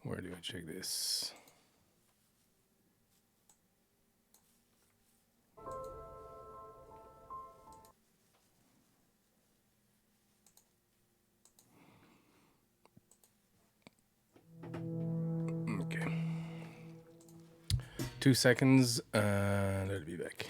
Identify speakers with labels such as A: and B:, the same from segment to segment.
A: Where do I check this? Okay. 2 seconds, and I'll be back.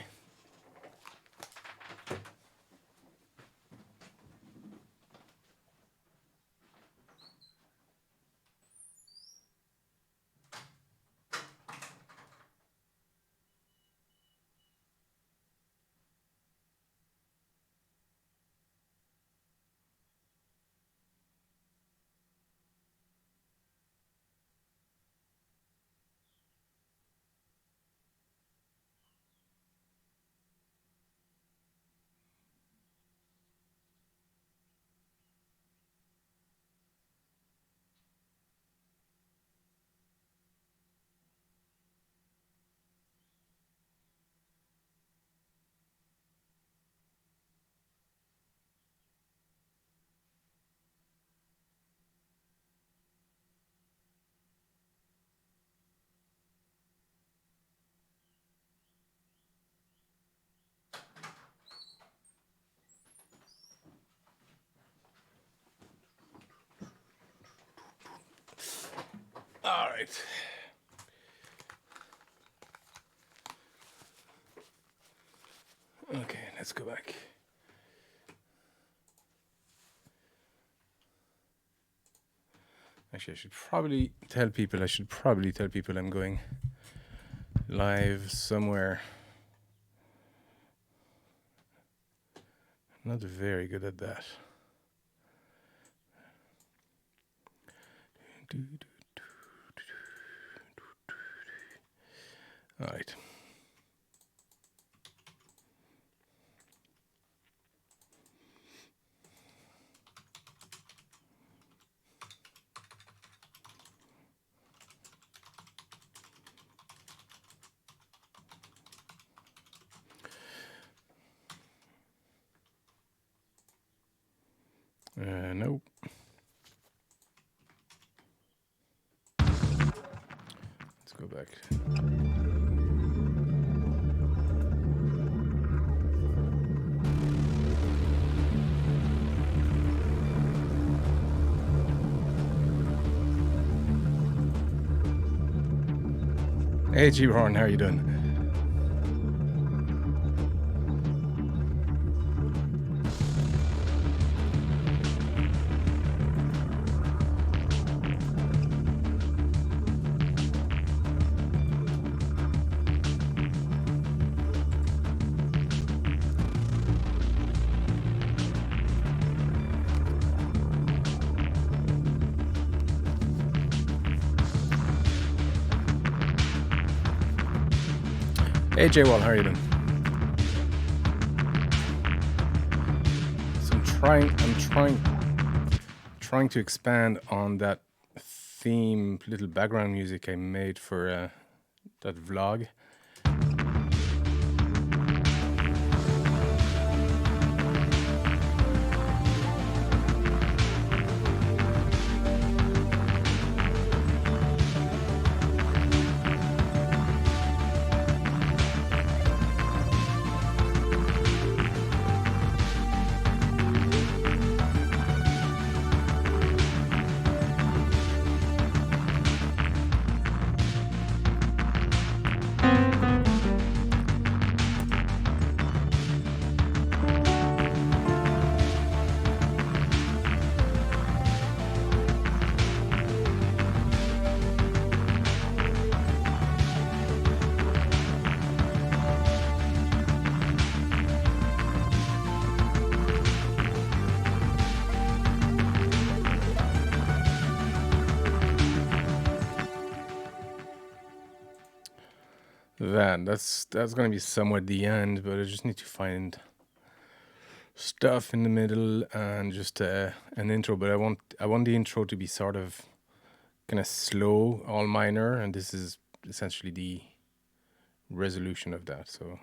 A: All right. Okay, let's go back. Actually, I should probably tell people I'm going live somewhere. I'm not very good at that. All right. Nope. Let's go back. Hey, G. Ron, how are you doing? Hey, J. Wall, how are you doing? So I'm trying to expand on that theme, little background music I made for that vlog. That's going to be somewhere at the end, but I just need to find stuff in the middle and just an intro. But I want the intro to be sort of kind of slow, all minor, and this is essentially the resolution of that. So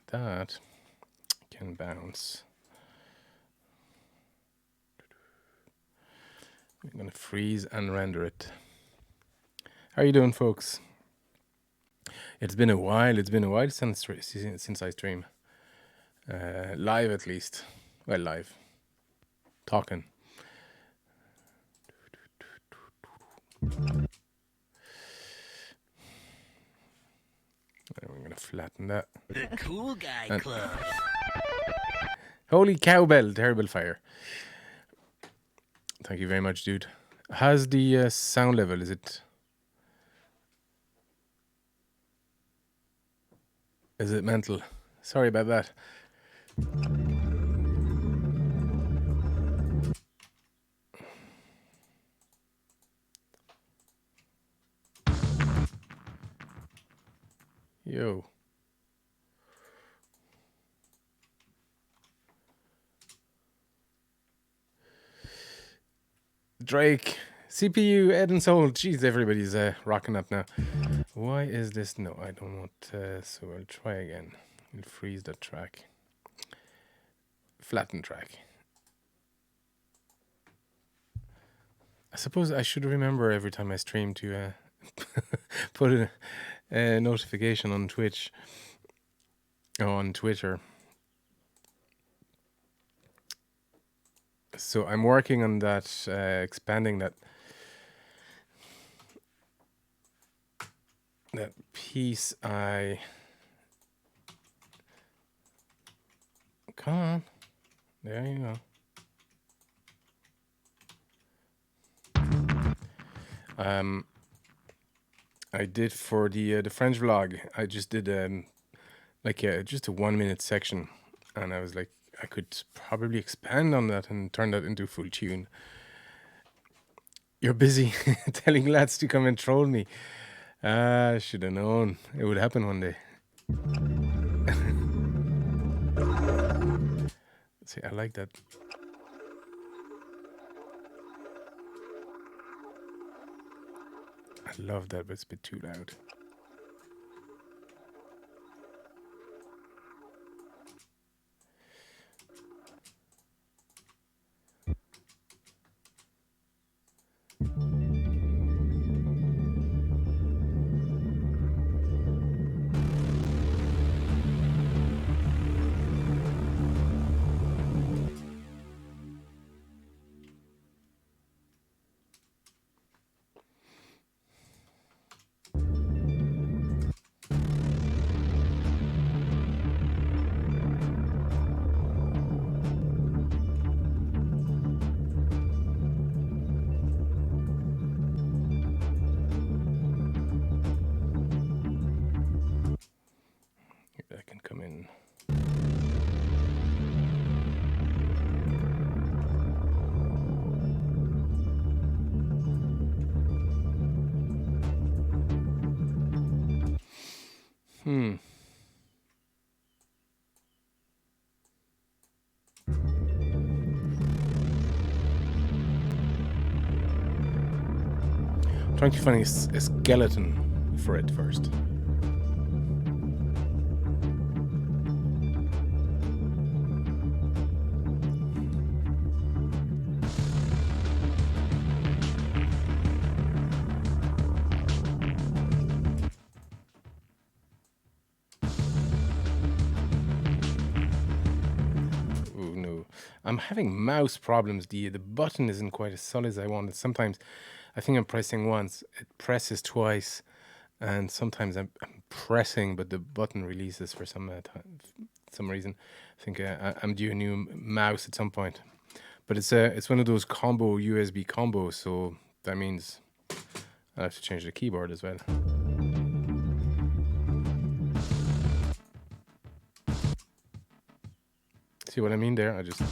A: that can bounce. I'm gonna freeze and render it. How are you doing, folks? It's been a while. It's been a while since I stream. Live, at least. Well, live. Talking. We're gonna flatten that.
B: The Cool Guy Club.
A: Holy cowbell! Terrible fire. Thank you very much, dude. How's the sound level? Is it mental? Sorry about that. Yo. Drake. CPU, Ed and Soul. Jeez, everybody's rocking up now. Why is this? No, I don't want... so I'll try again. We'll freeze that track. Flatten track. I suppose I should remember every time I stream to put a notification on Twitch. Oh, on Twitter. So I'm working on that, expanding that piece. Come on. There you go. I did for the French vlog. I just did just a 1 minute section, and I was like, I could probably expand on that and turn that into full tune. You're busy telling lads to come and troll me. I should have known it would happen one day. See, I like that. I love that, but it's a bit too loud. I can come in. Trying to find a skeleton for it first. Ooh, no. I'm having mouse problems. The button isn't quite as solid as I wanted. Sometimes I think I'm pressing once, it presses twice, and sometimes I'm pressing, but the button releases for some reason. I think I'm due a new mouse at some point, but it's one of those combo USB combos, so that means I have to change the keyboard as well. See what I mean there? I just...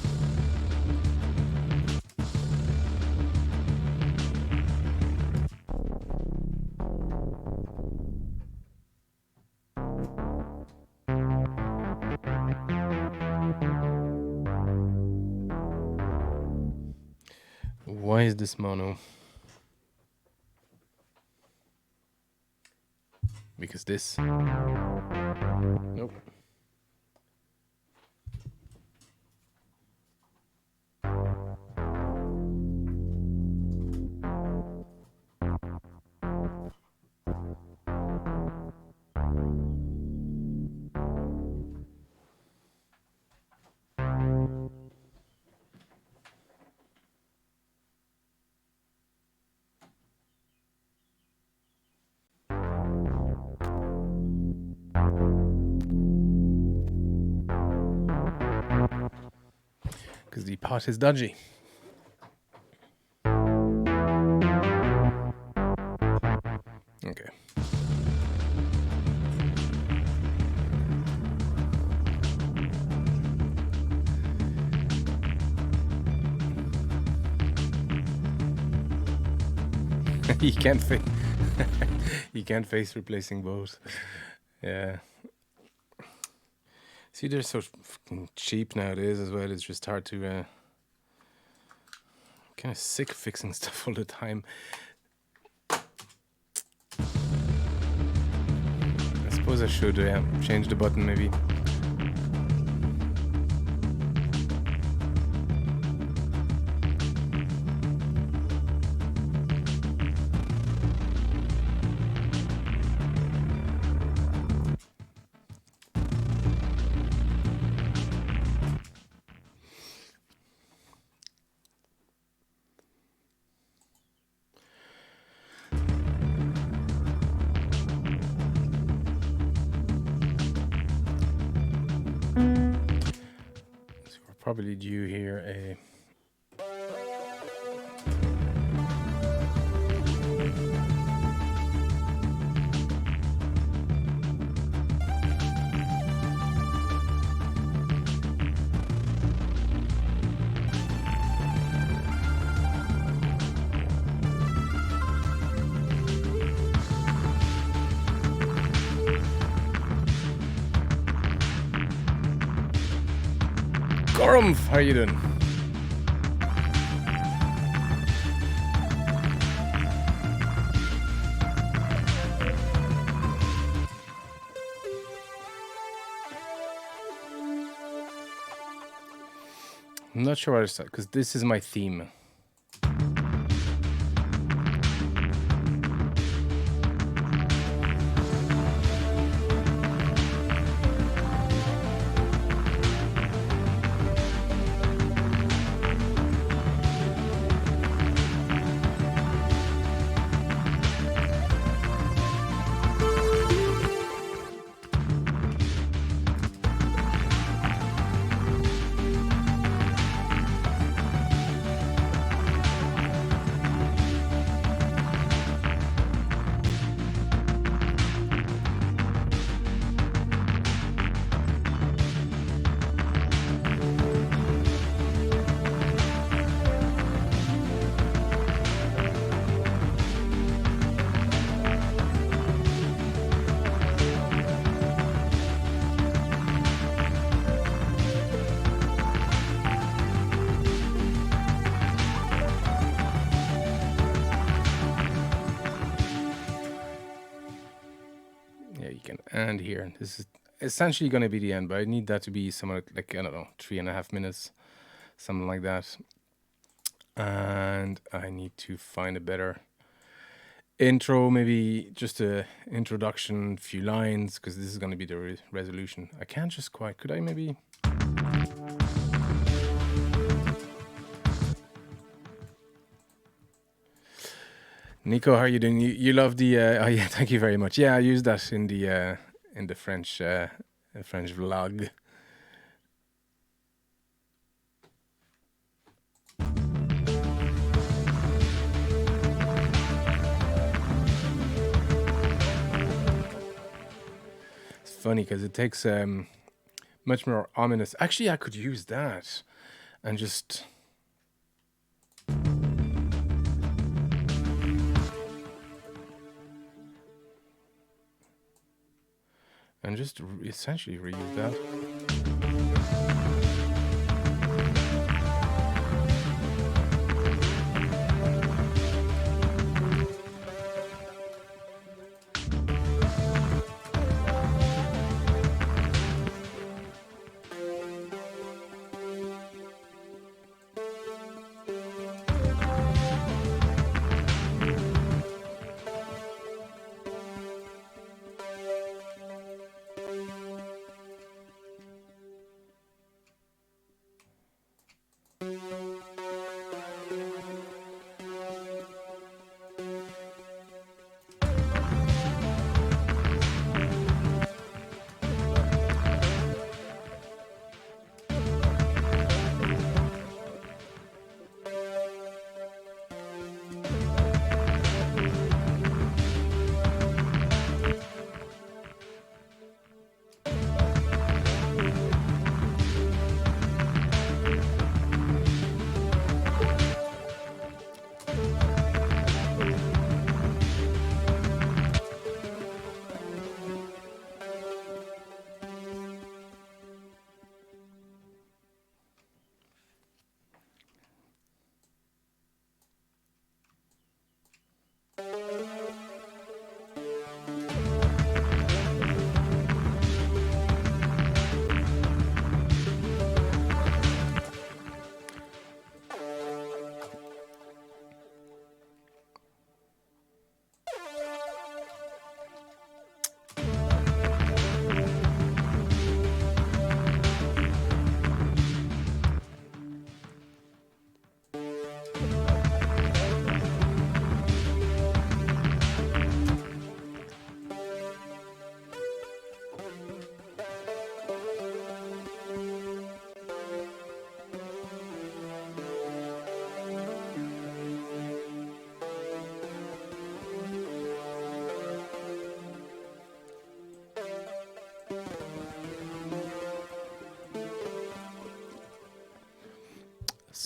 A: Why is this mono? Because this. Nope. Because the pot is dodgy. Okay. you can't face. you can't face replacing both. Yeah. See, they're so fucking cheap nowadays as well. It's just hard to. Kind of sick fixing stuff all the time. I suppose I should change the button maybe. Probably due here a Gorum, how you doing? I'm not sure what it's because this is my theme. And here, this is essentially going to be the end, but I need that to be somewhere like, I don't know, 3.5 minutes, something like that. And I need to find a better intro, maybe just a introduction, few lines, because this is going to be the resolution. I can't just quite, could I maybe? Nico, how are you doing? You love the? Oh yeah, thank you very much. Yeah, I use that in the French French vlog. It's funny because it takes much more ominous. Actually, I could use that and just. And just essentially reuse that.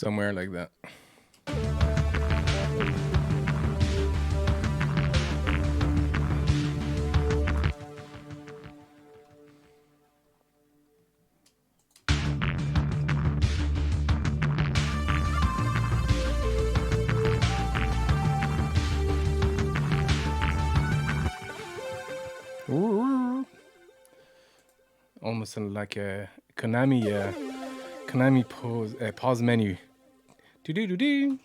A: somewhere like that. Ooh. Almost like a Konami pause menu. Do do do do.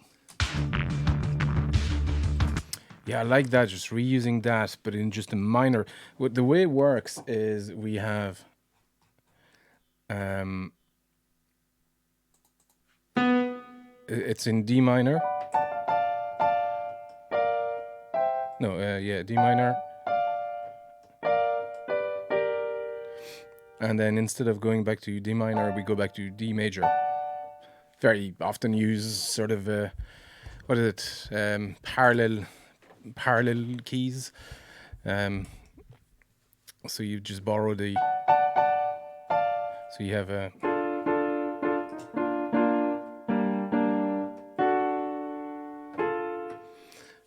A: Yeah, I like that. Just reusing that, but in just a minor. The way it works is we have. It's in D minor. No, yeah, D minor. And then instead of going back to D minor, we go back to D major. Very often used sort of what is it? Parallel keys. So you just borrow the. So you have a.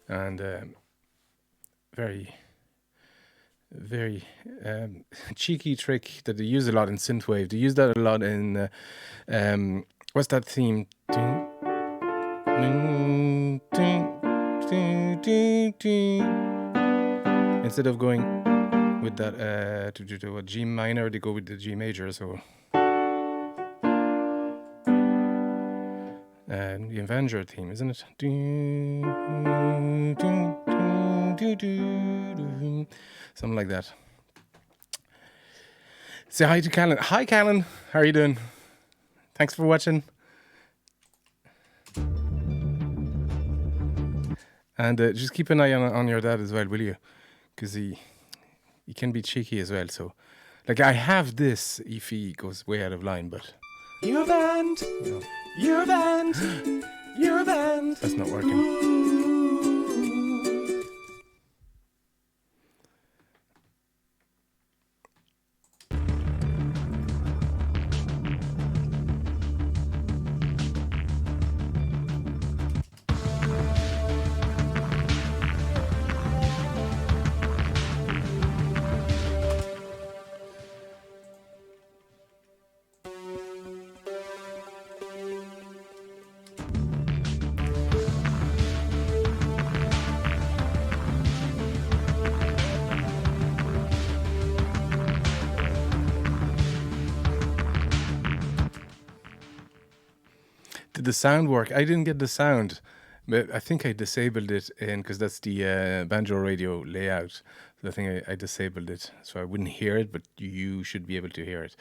A: And very cheeky trick that they use a lot in synthwave. They use that a lot in what's that theme? Instead of going with that to G minor, they go with the G major. So the Avenger theme, isn't it? Something like that. Say hi to Callan. Hi, Callan. How are you doing? Thanks for watching. And just keep an eye on your dad as well, will you? Because he can be cheeky as well. So, like, I have this if he goes way out of line, but
C: You're banned.
A: you know,
C: You're banned. You're banned.
A: that's not working. Did the sound work? I didn't get the sound, but I think I disabled it in because that's the Banjo Radio layout. So I think I disabled it so I wouldn't hear it, but you should be able to hear it.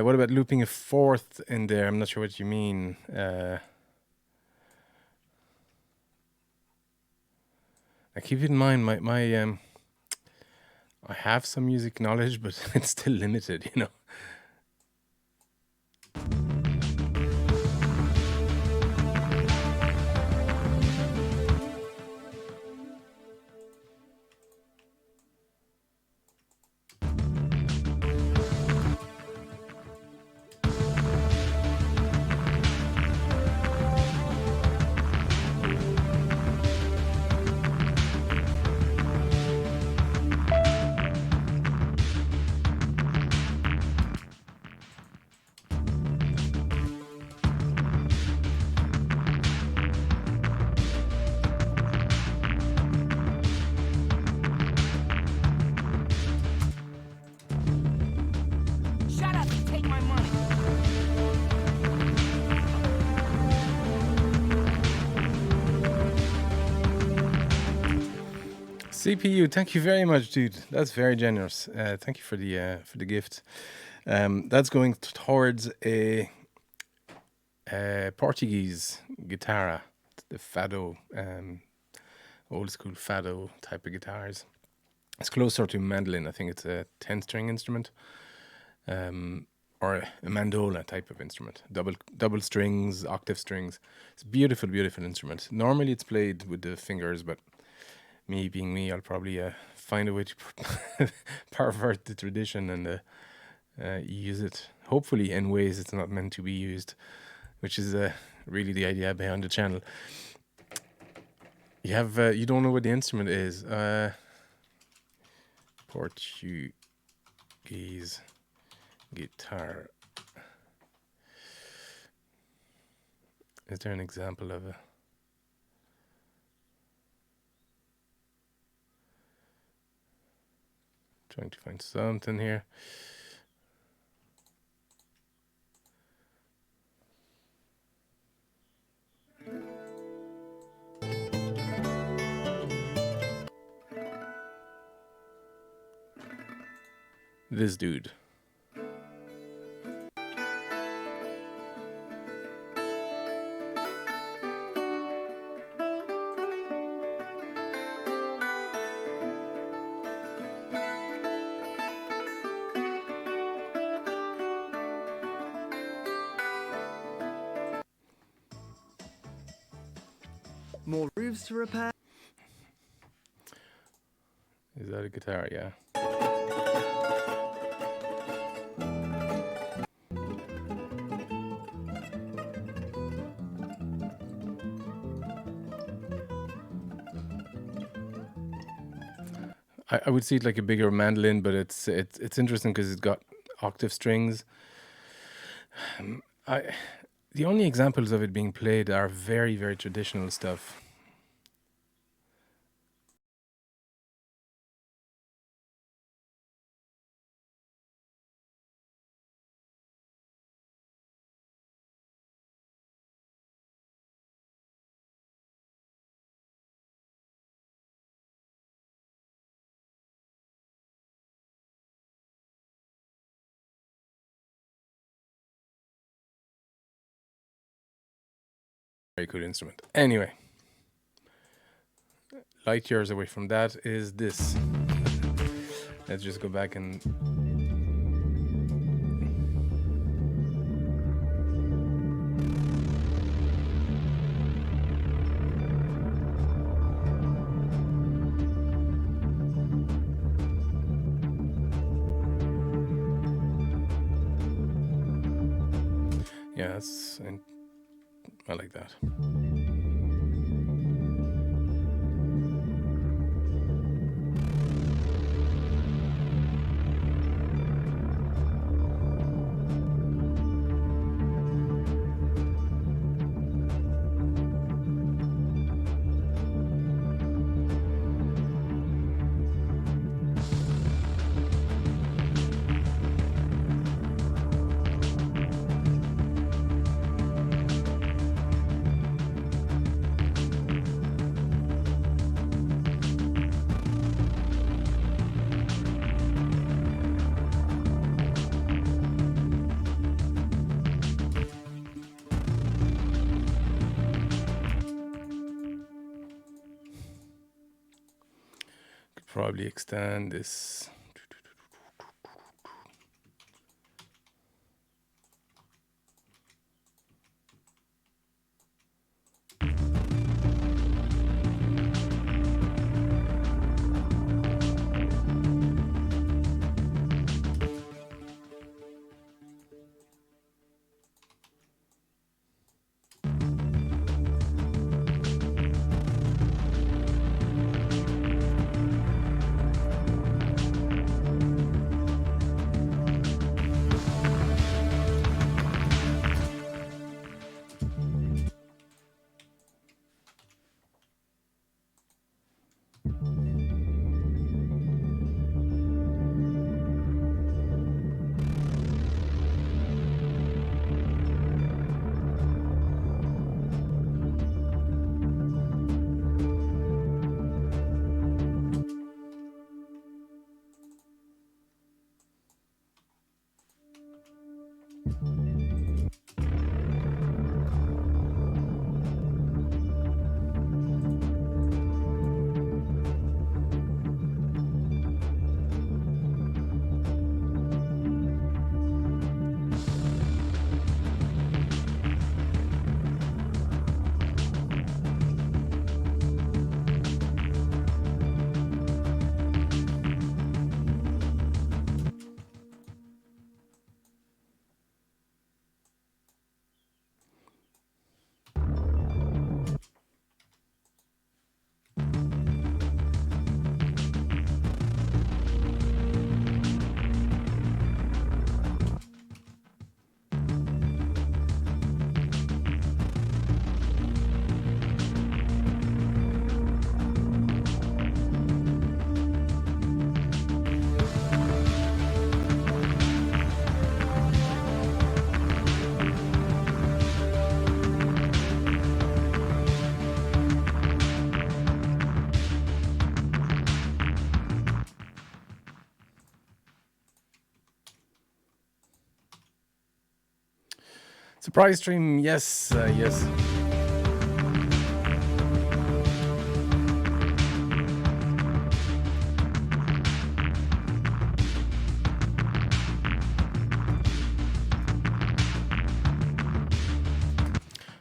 A: What about looping a fourth in there? I'm not sure what you mean. I keep in mind my I have some music knowledge, but it's still limited, you know.
B: Shut up and take my money.
A: CPU, thank you very much, dude. That's very generous. Thank you for the gift. That's going towards a Portuguese guitar, the fado, old school fado type of guitars. It's closer to mandolin. I think it's a 10-string instrument, or a mandola type of instrument. Double strings, octave strings. It's a beautiful, beautiful instrument. Normally it's played with the fingers, but me being me, I'll probably find a way to pervert the tradition and use it, hopefully in ways it's not meant to be used. which is really the idea behind the channel. You have you don't know what the instrument is. Portuguese guitar. Is there an example of a? Trying to find something here. This dude.
D: More roofs to repair.
A: Is that a guitar? Yeah. I would see it like a bigger mandolin, but it's interesting because it's got octave strings. The only examples of it being played are very, very traditional stuff. Very good instrument. Anyway, light years away from that is this. Let's just go back and yeah, that's, and I like that. Probably extend this. Surprise stream, yes, yes.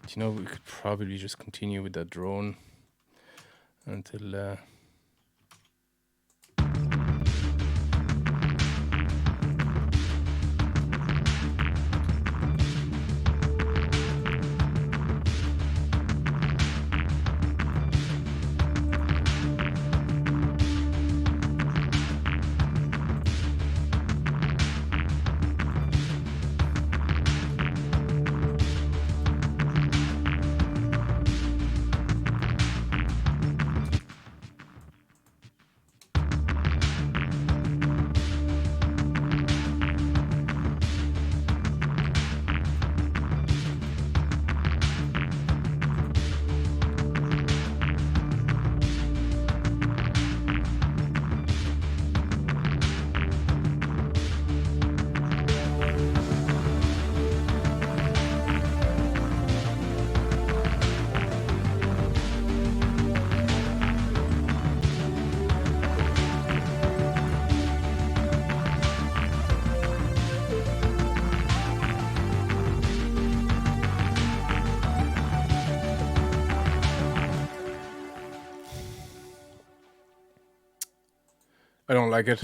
A: You know, we could probably just continue with that drone until. I don't like it.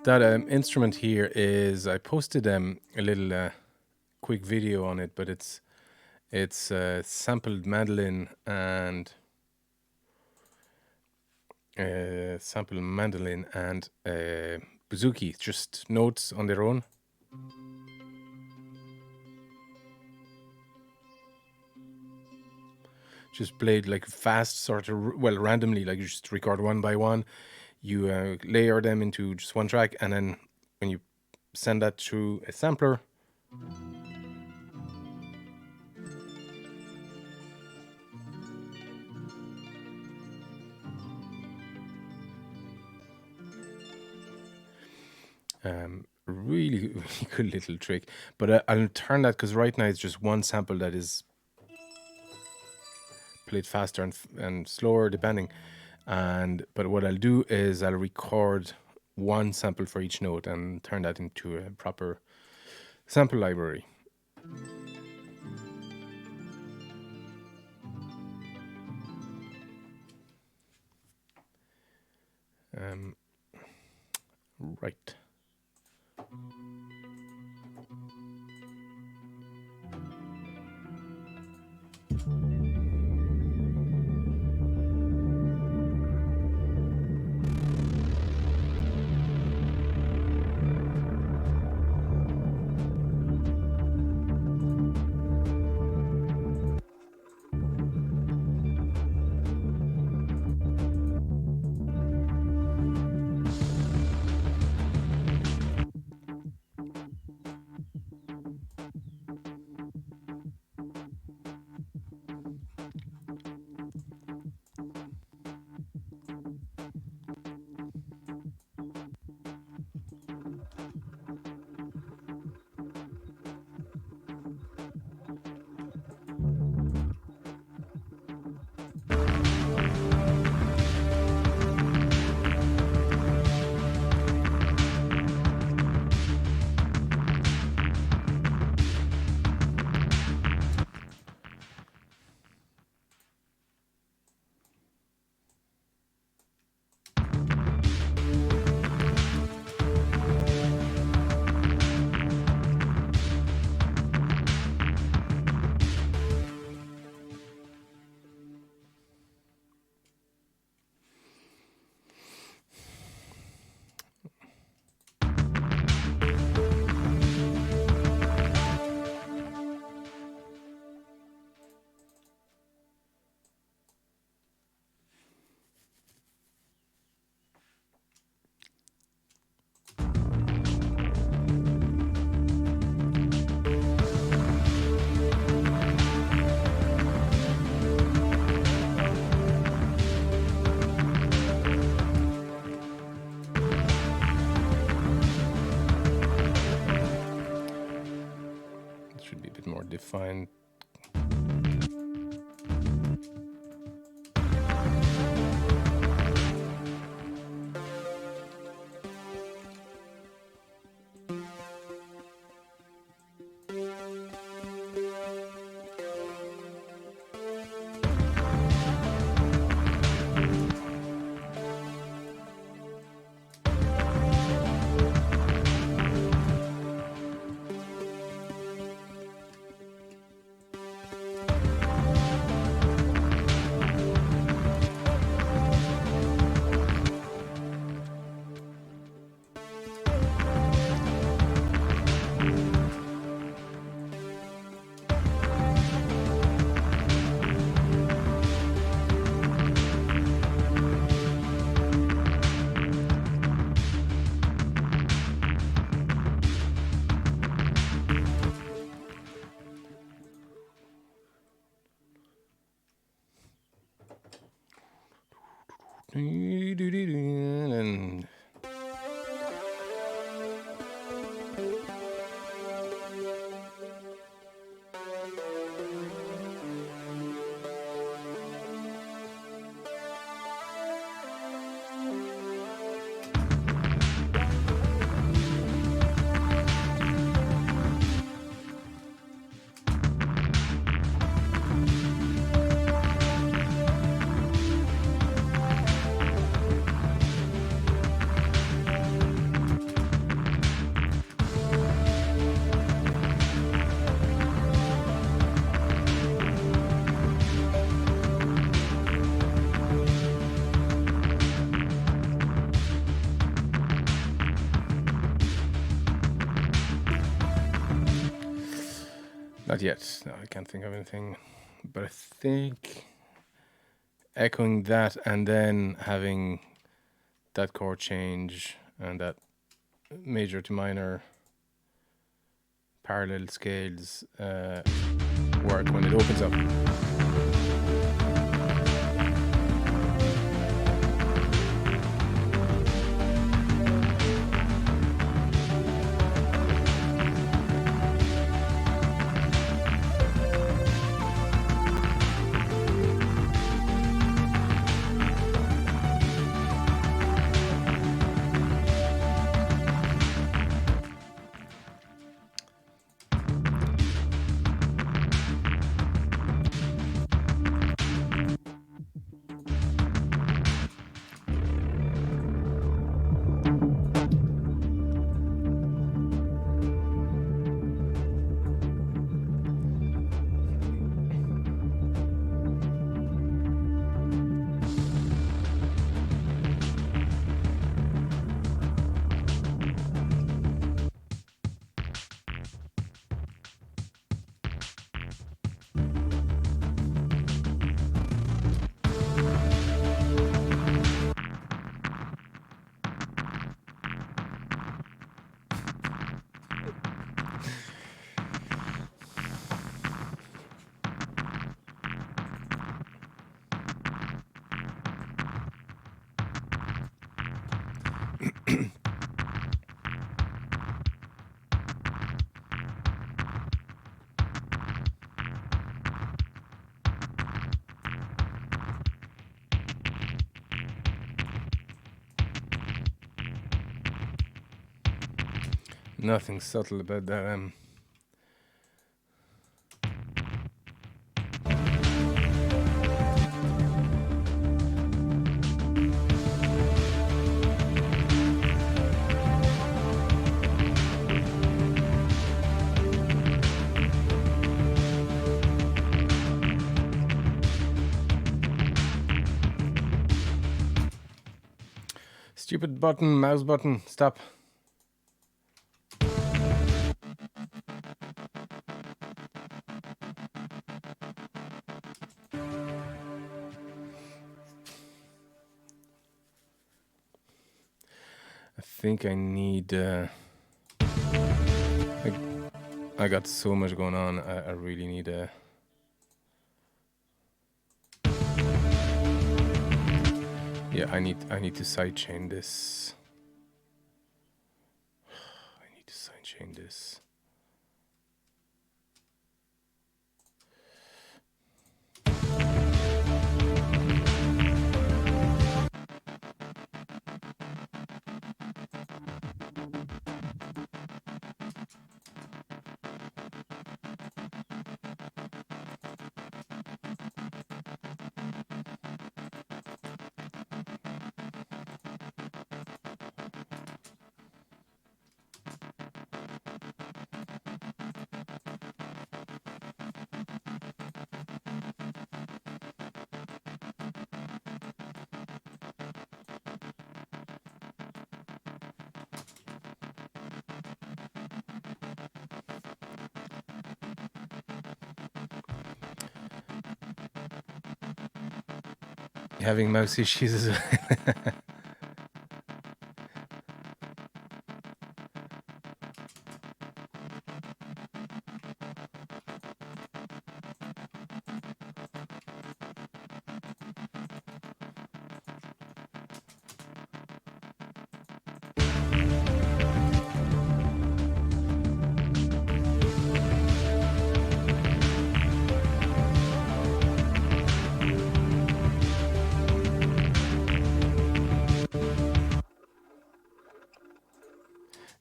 A: That instrument here is, I posted a little quick video on it, but it's sampled mandolin and bouzouki, just notes on their own. Just played like fast, sort of, randomly, like you just record one by one. You layer them into just one track, and then when you send that through a sampler, really, really good little trick. But I'll turn that, because right now it's just one sample that is played faster and slower depending. But what I'll do is I'll record one sample for each note and turn that into a proper sample library. Right. find. And not yet. No, I can't think of anything. But I think echoing that and then having that chord change and that major to minor parallel scales work when it opens up. Nothing subtle about that. Stupid button, mouse button, stop. I think I need. I got so much going on. I really need a. Yeah, I need to sidechain this. I need to sidechain this. having mouse issues as well.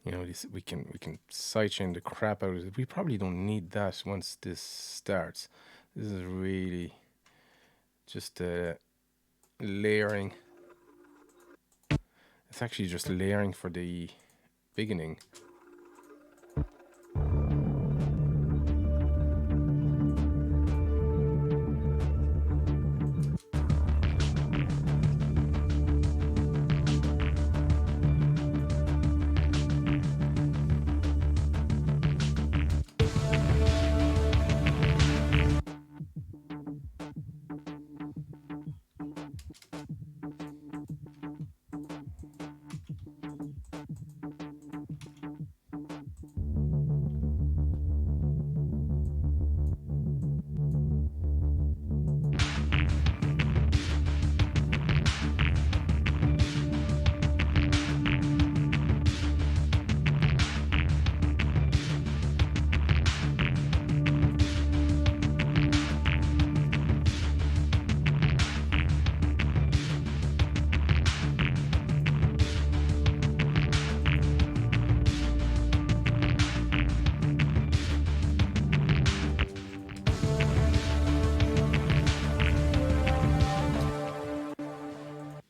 A: You know, this, we can sidechain the crap out of it. We probably don't need that once this starts. This is really just layering. It's actually just layering for the beginning.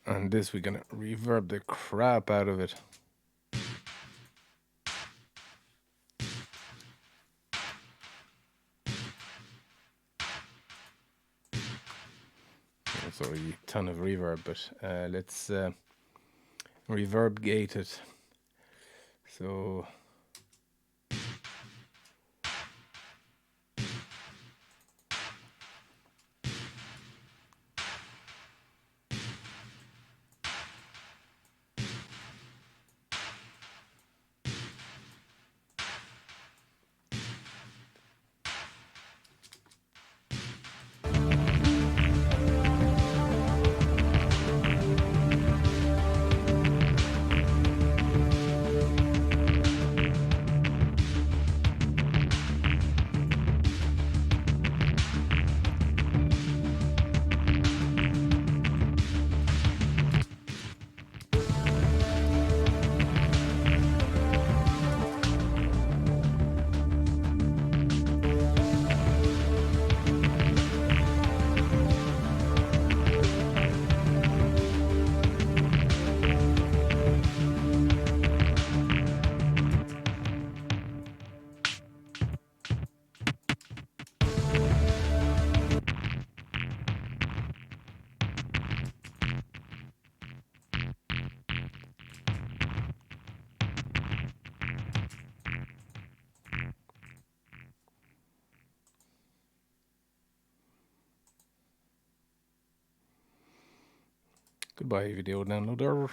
A: And this, we're gonna reverb the crap out of it. It's already a ton of reverb, but let's reverb gate it. So goodbye, video downloader.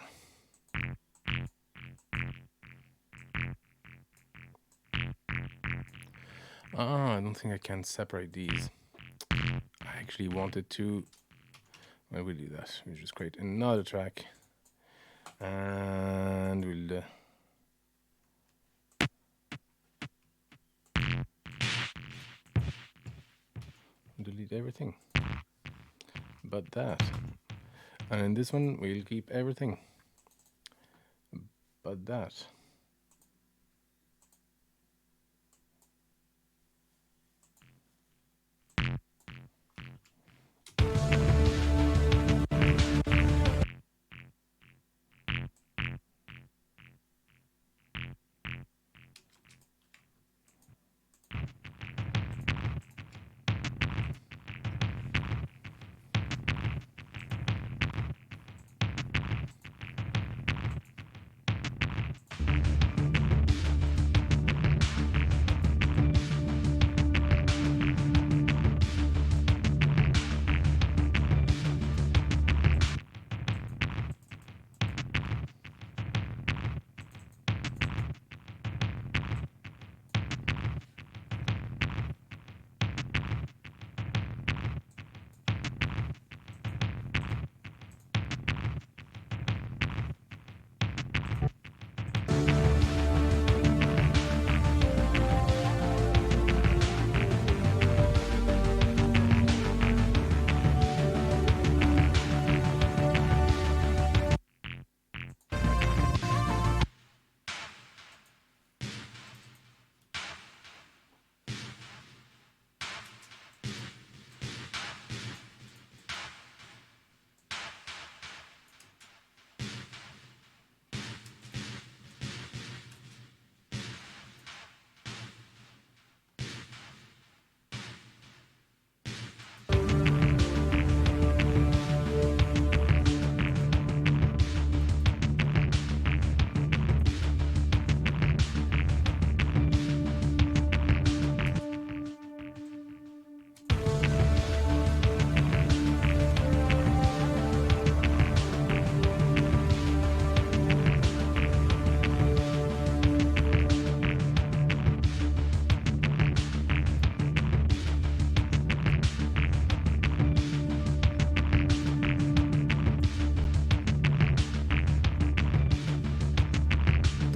A: I don't think I can separate these. I actually wanted to. I will do that. We'll just create another track, and we'll. Delete everything but that, and in this one we'll keep everything but that.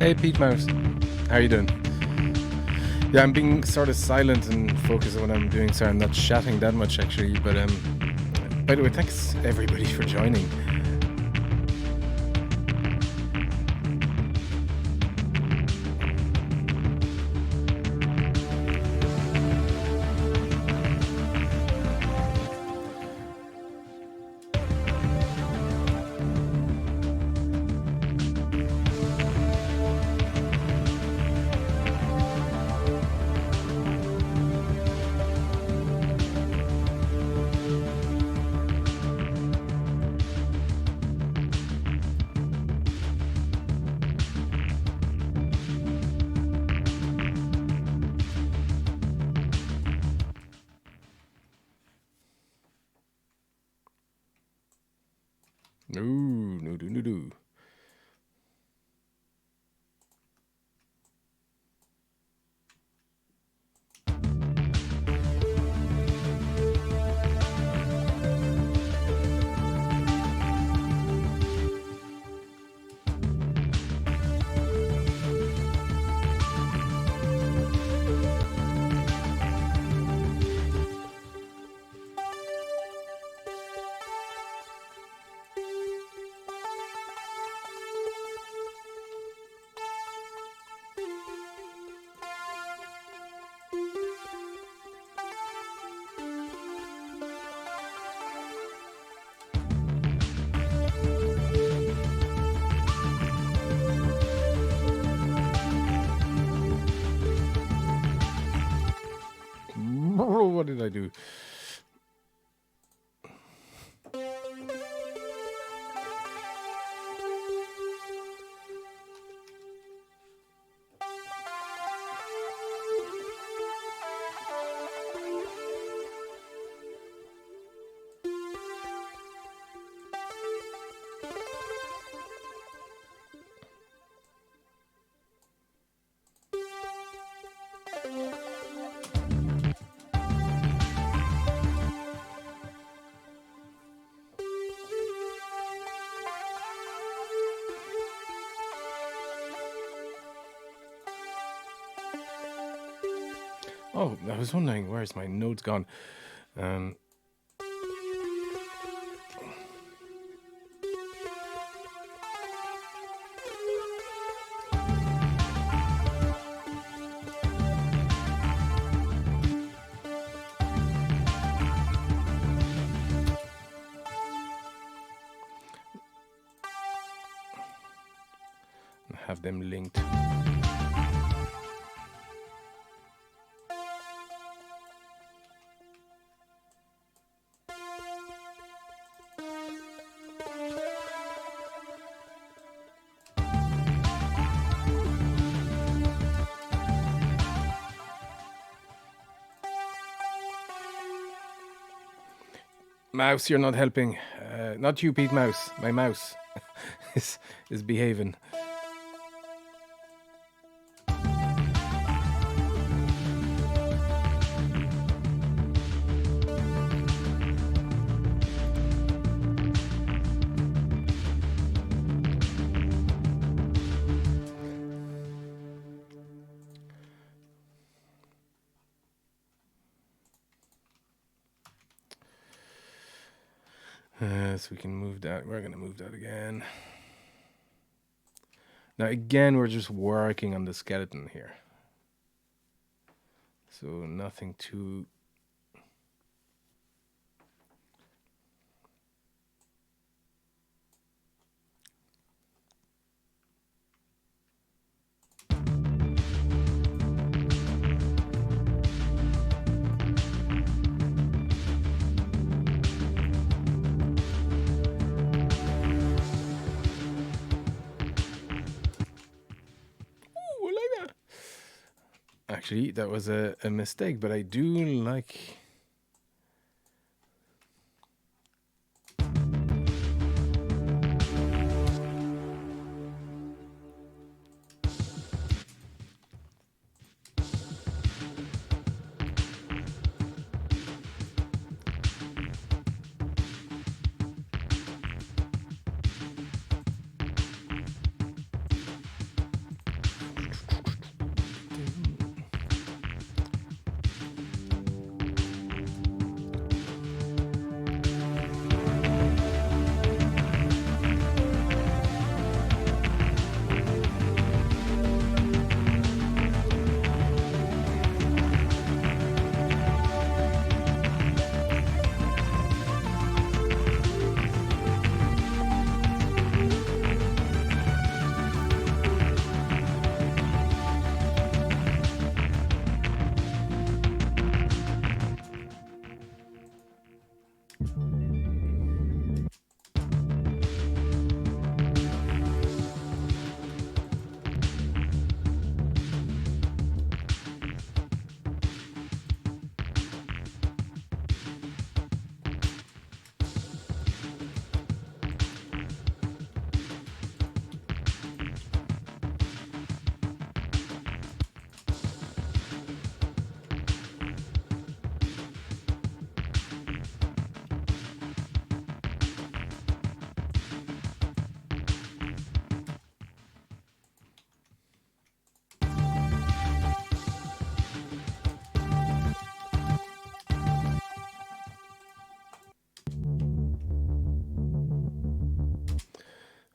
A: Hey, Pete Mouse. How you doing? Yeah, I'm being sort of silent and focused on what I'm doing, so I'm not chatting that much actually. But by the way, thanks everybody for joining. No. What did I do? Oh, I was wondering where's my notes gone. Um, have them linked. Mouse, you're not helping. Not you, Pete Mouse. My mouse is behaving. So we can move that. We're going to move that again. Now, again, we're just working on the skeleton here. So nothing too... Actually, that was a mistake, but I do like...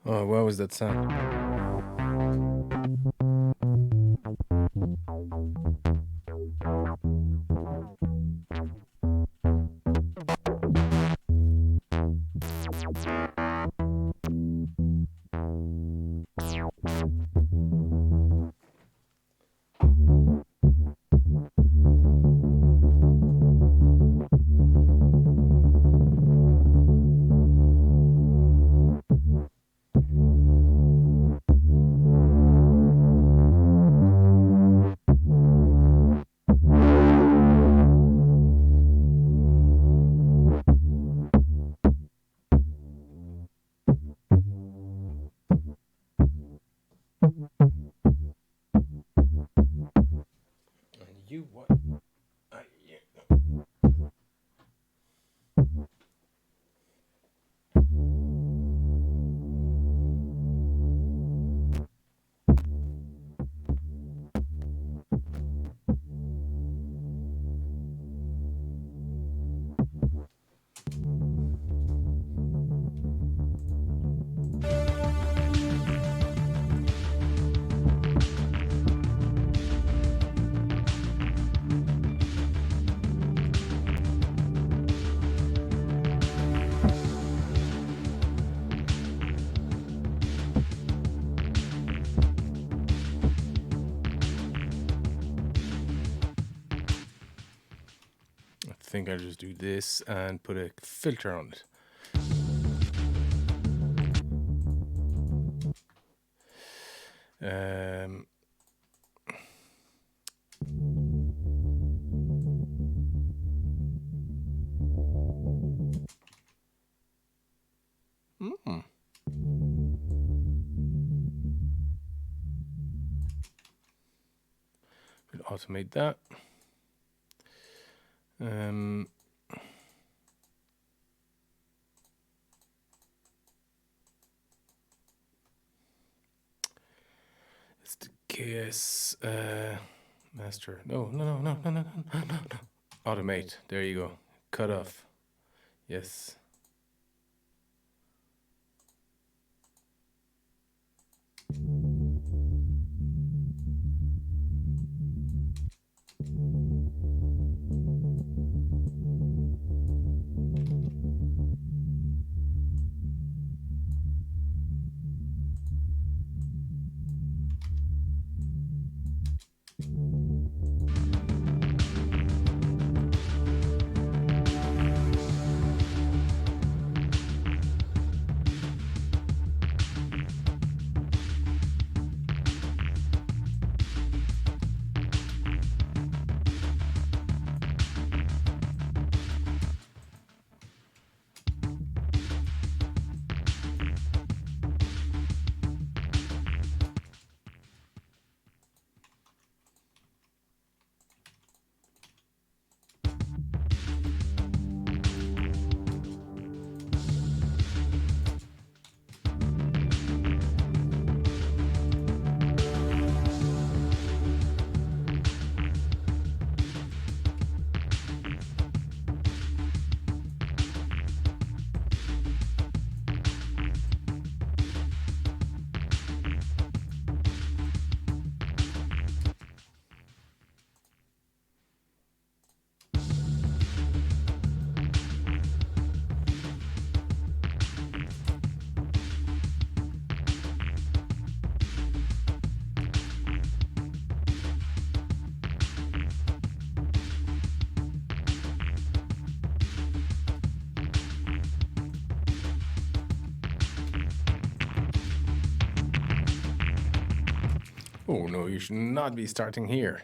A: Oh, what was that sound? You what? Yeah. I think I'll just do this and put a filter on it. Um, mm. We'll automate that. It's the KS master. No. Automate. There you go. Cut off. Yes. Oh no, you should not be starting here.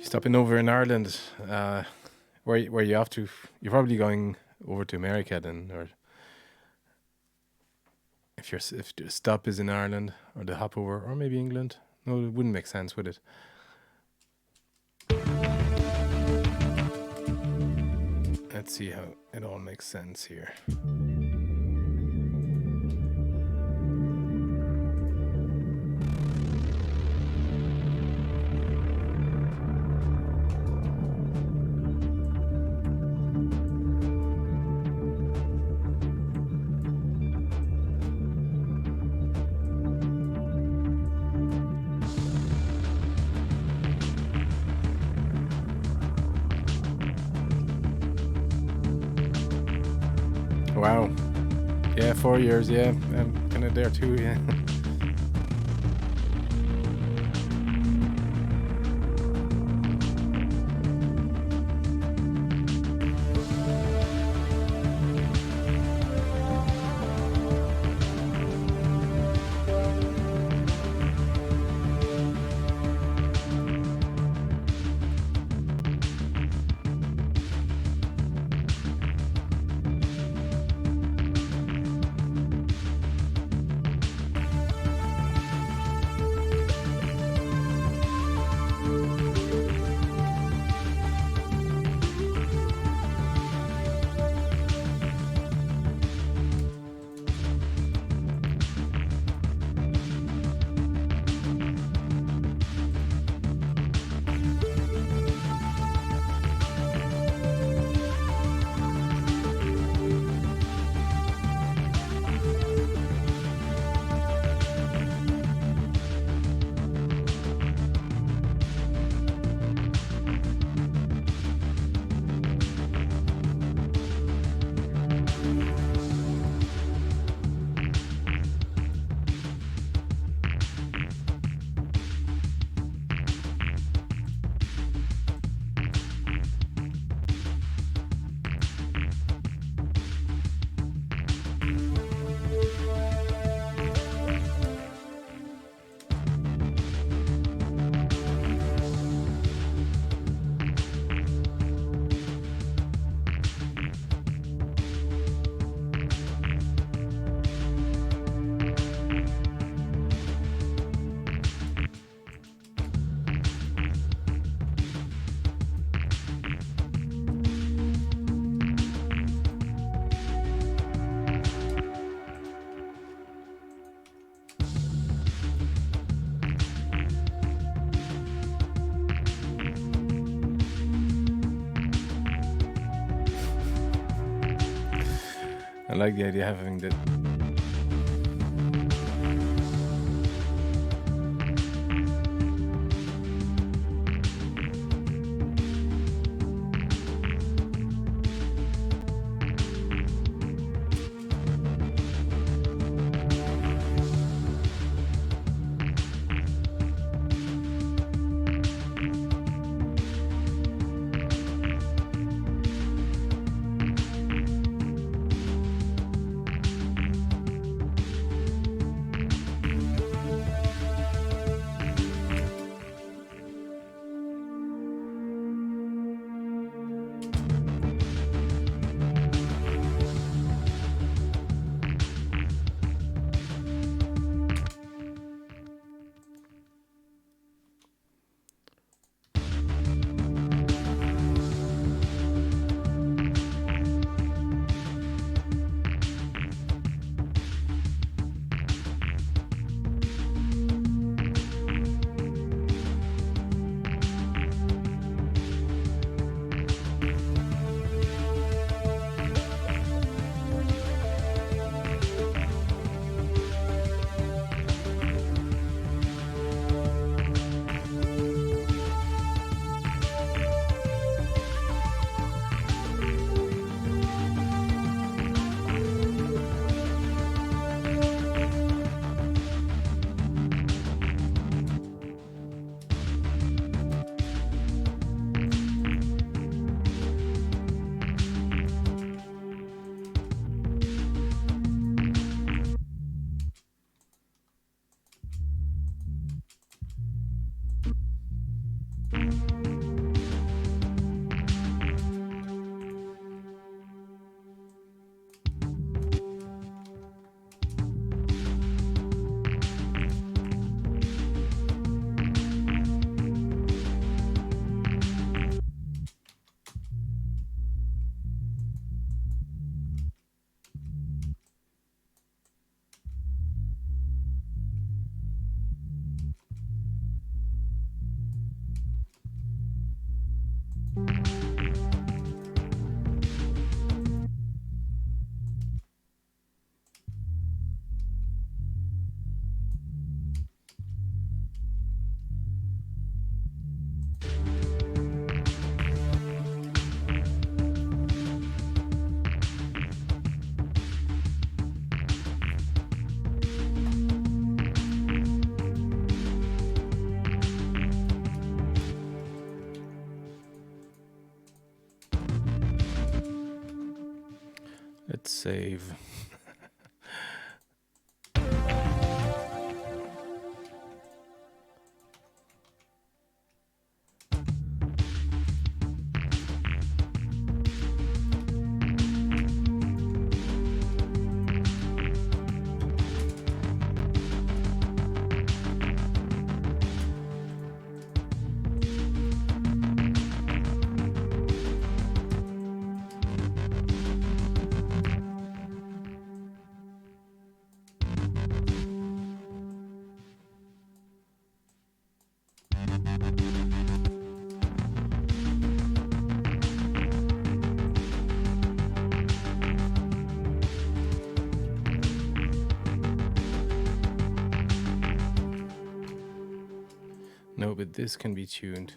A: Stopping over in Ireland, where you off to? You're probably going over to America then, or if the stop is in Ireland or the hop over, or maybe England. No, it wouldn't make sense, would it? Let's see how it all makes sense here. Wow. Yeah, 4 years. Yeah, I'm kind of there too. Yeah. like the idea of having the. Let's save. No, but this can be tuned.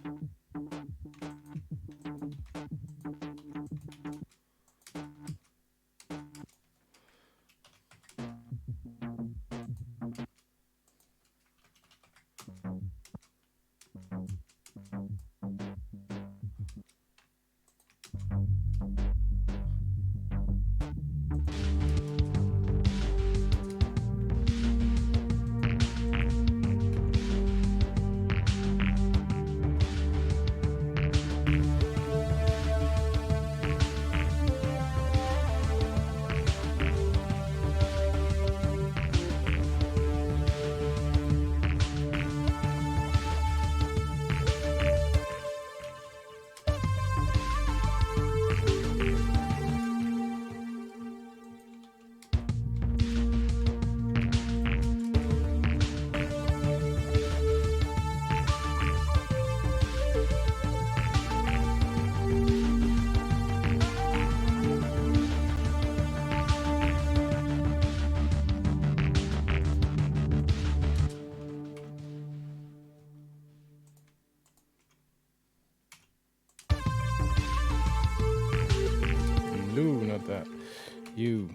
A: Lou, not that. You.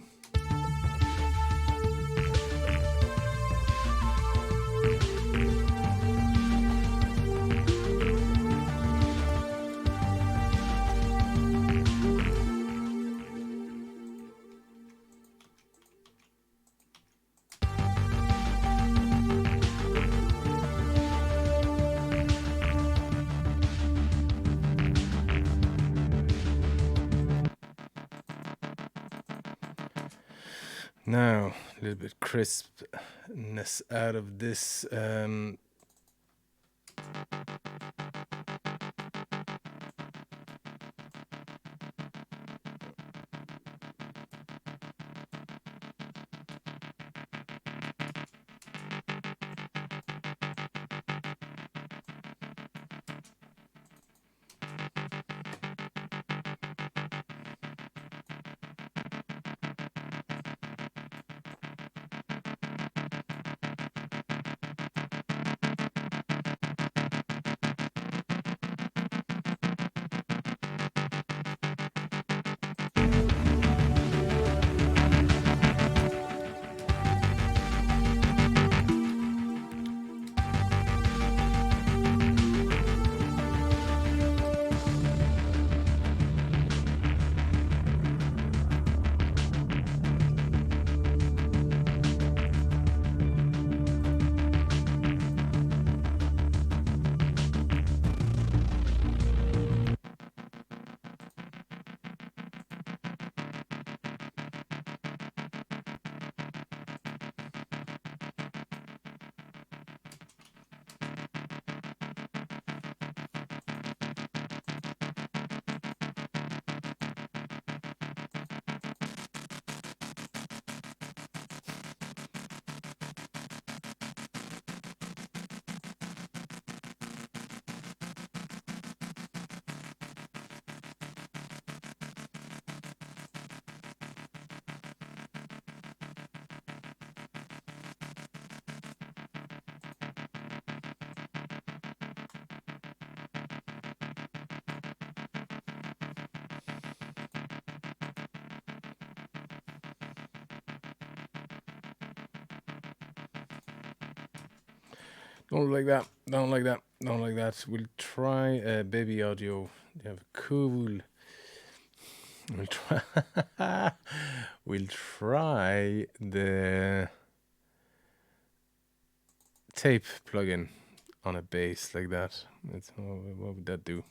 A: Now, a little bit crispness out of this. Don't like that. Don't like that. Don't like that. We'll try Baby Audio. They have cool. We'll try. We'll try the tape plugin on a bass like that. What would that do?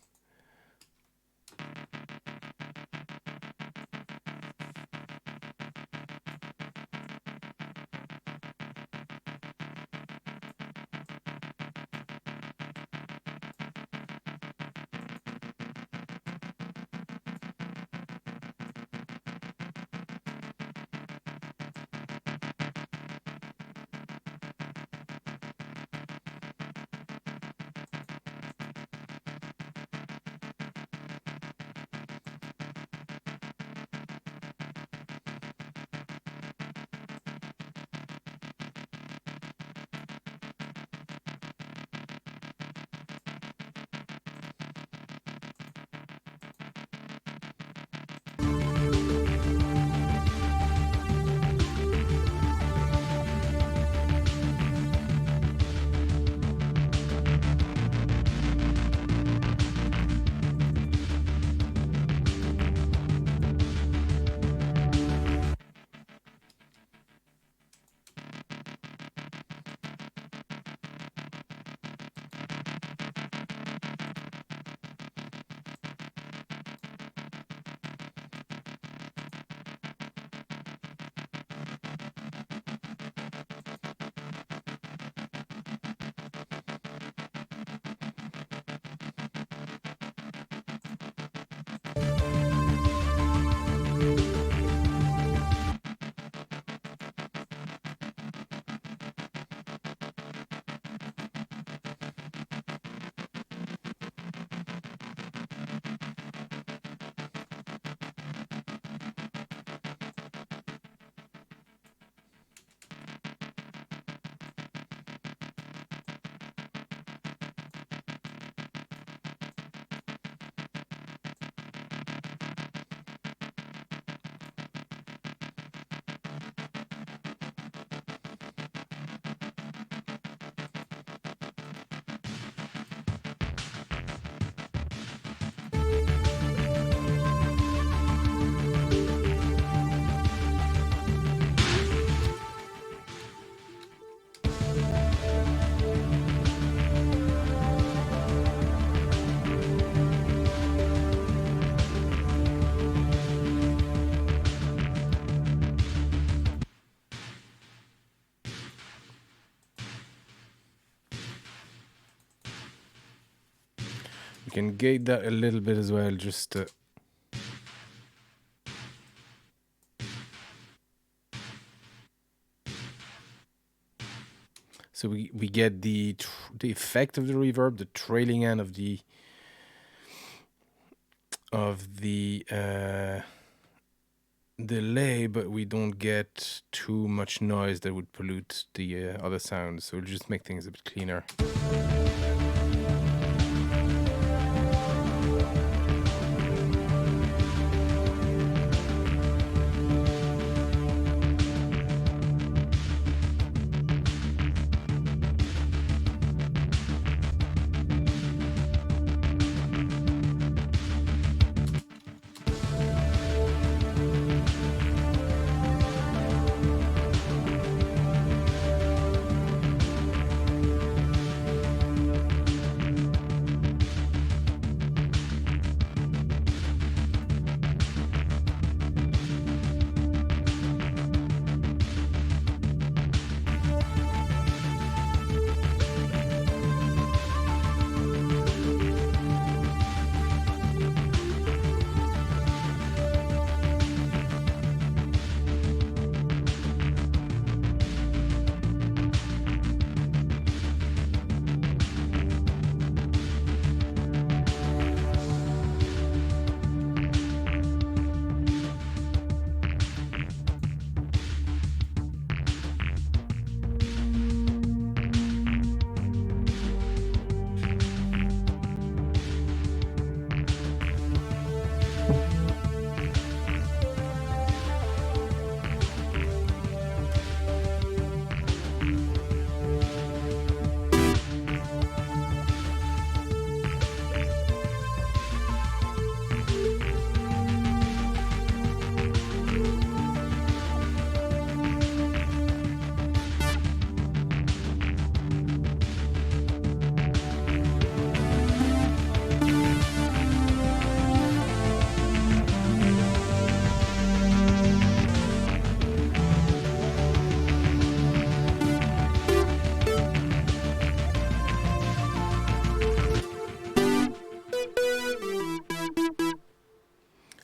A: can gate that a little bit as well, just to... So we get the effect of the reverb, the trailing end of the delay, but we don't get too much noise that would pollute the other sounds. So we'll just make things a bit cleaner.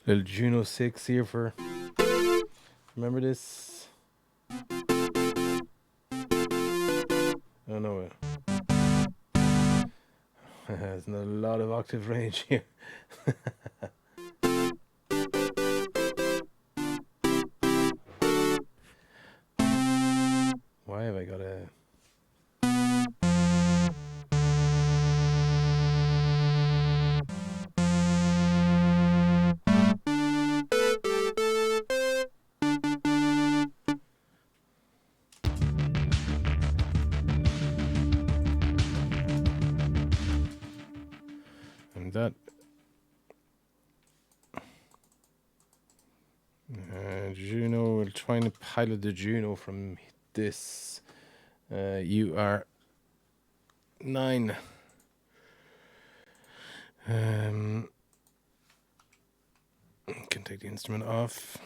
A: Little Juno 6 here for... Remember this? Oh no. There's not a lot of octave range here. Why have I got a... And that... Juno, we're trying to pilot the Juno from this UR9. Can take the instrument off.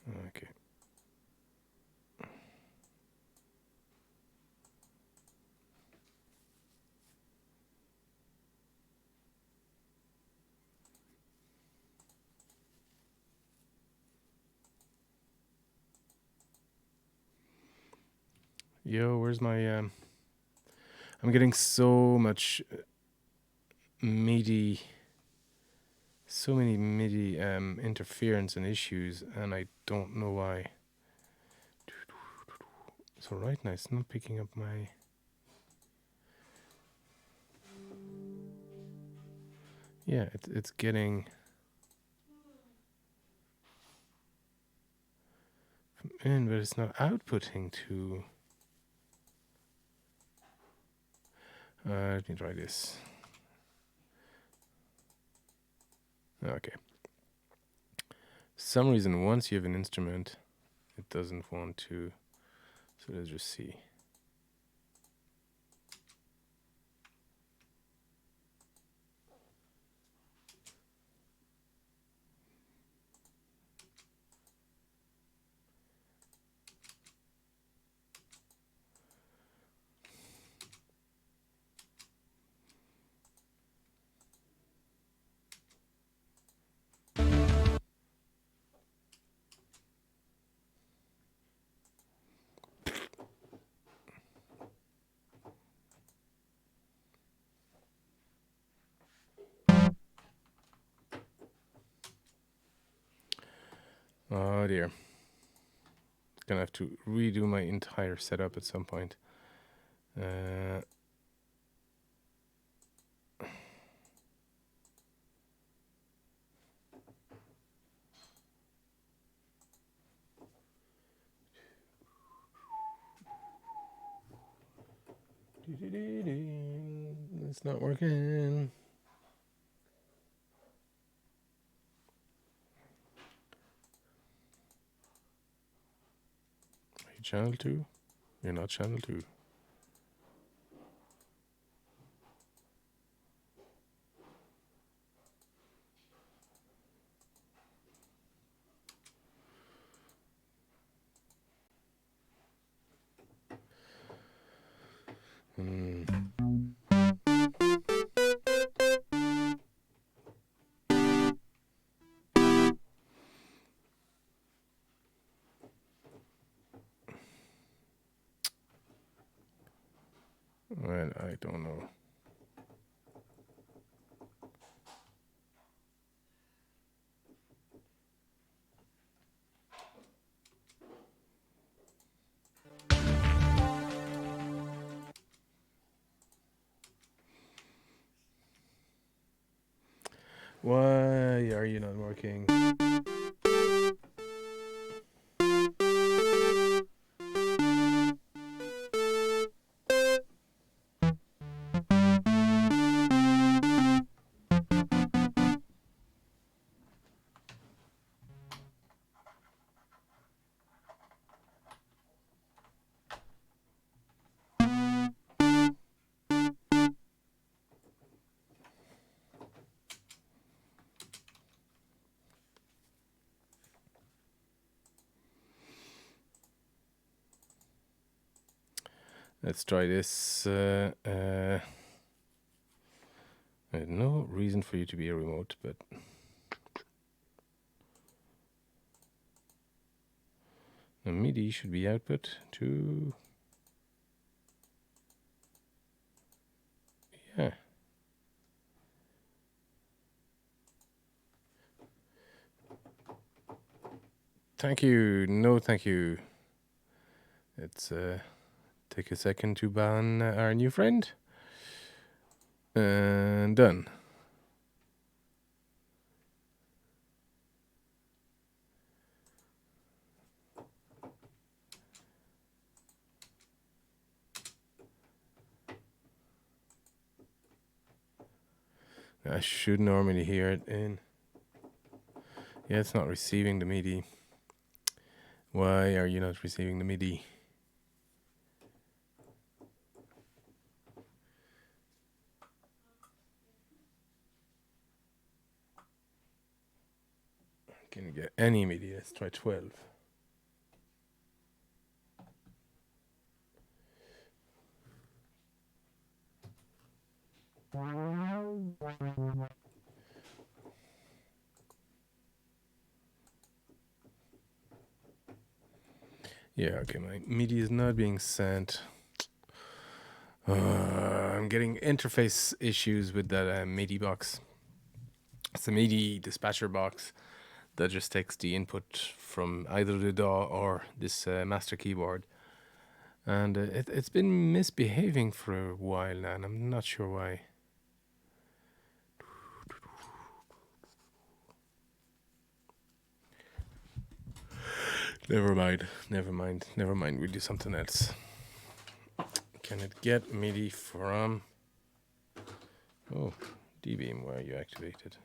A: Okay. Yo, where's my I'm getting so much MIDI, so many MIDI interference and issues, and I don't know why. So right now it's not picking up my... Yeah, it's getting from in, but it's not outputting to... let me try this. Okay. Some reason once you have an instrument, it doesn't want to. So let's just see. Oh dear. Gonna have to redo my entire setup at some point. It's not working. Are you channel 2? You're not channel 2. Well, I don't know. Why are you not working? Let's try this. I have no reason for you to be a remote, but the MIDI should be output to. Yeah. Thank you. No, thank you. Let's take a second to ban our new friend. And done. I should normally hear it in. Yeah, it's not receiving the MIDI. Why are you not receiving the MIDI? Can you get any MIDI? Let's try 12. Yeah, okay, my MIDI is not being sent. I'm getting interface issues with that MIDI box. It's a MIDI dispatcher box that just takes the input from either the DAW or this master keyboard. And it's been misbehaving for a while now, and I'm not sure why. Never mind. We'll do something else. Can it get MIDI from... Oh, D-Beam, where are you activated?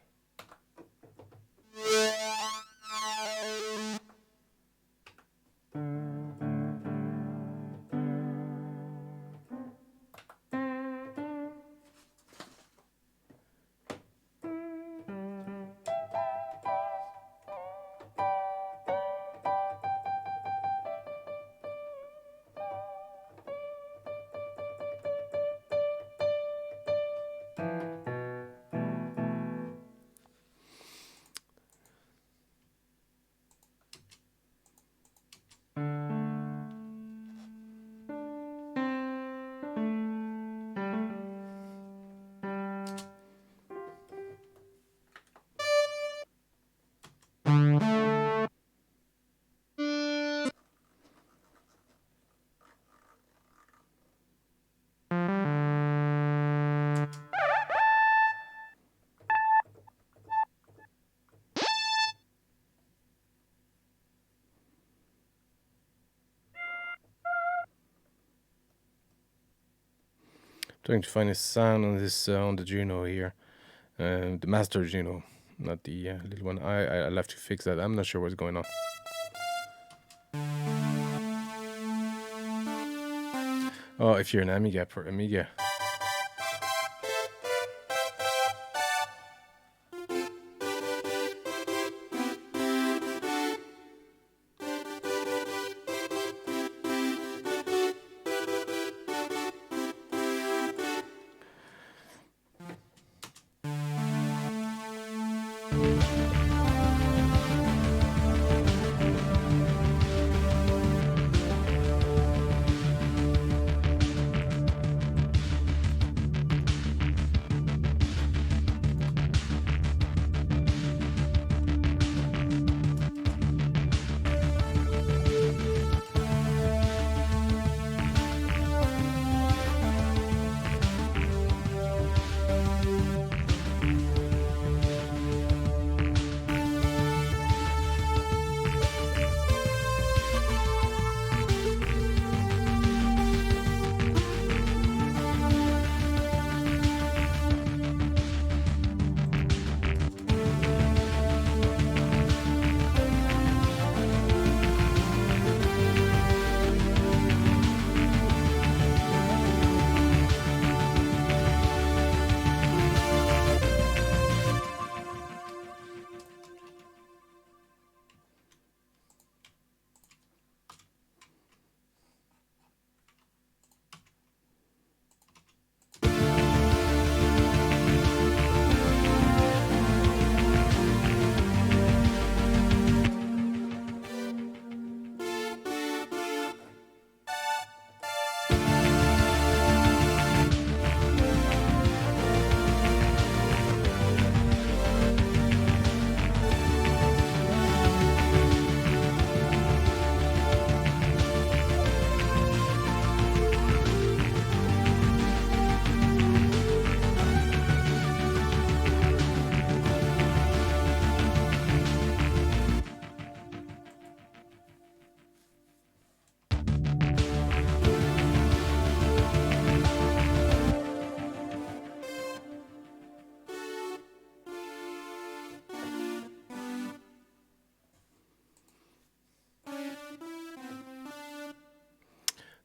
A: Trying to find a sound on this on the Juno here, the Master Juno, not the little one. I'll have to fix that. I'm not sure what's going on. Oh, if you're an Amiga for Amiga.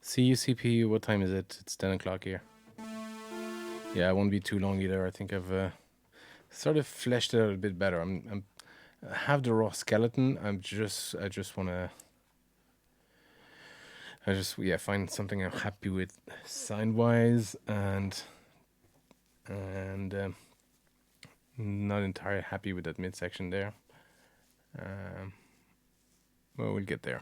A: CUCP, what time is it? It's 10 o'clock here. Yeah, it won't be too long either. I think I've sort of fleshed it out a bit better. I have the raw skeleton. I just want to find something I'm happy with sound wise and not entirely happy with that midsection there. Well, we'll get there.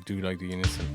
A: Do like the unison.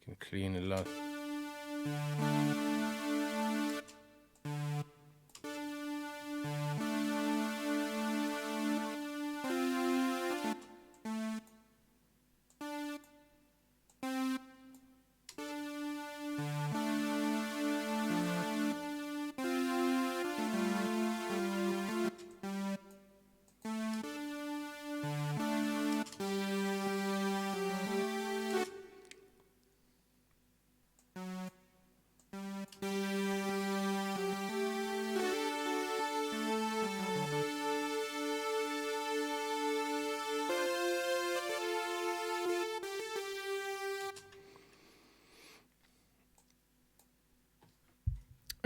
A: Can clean a lot.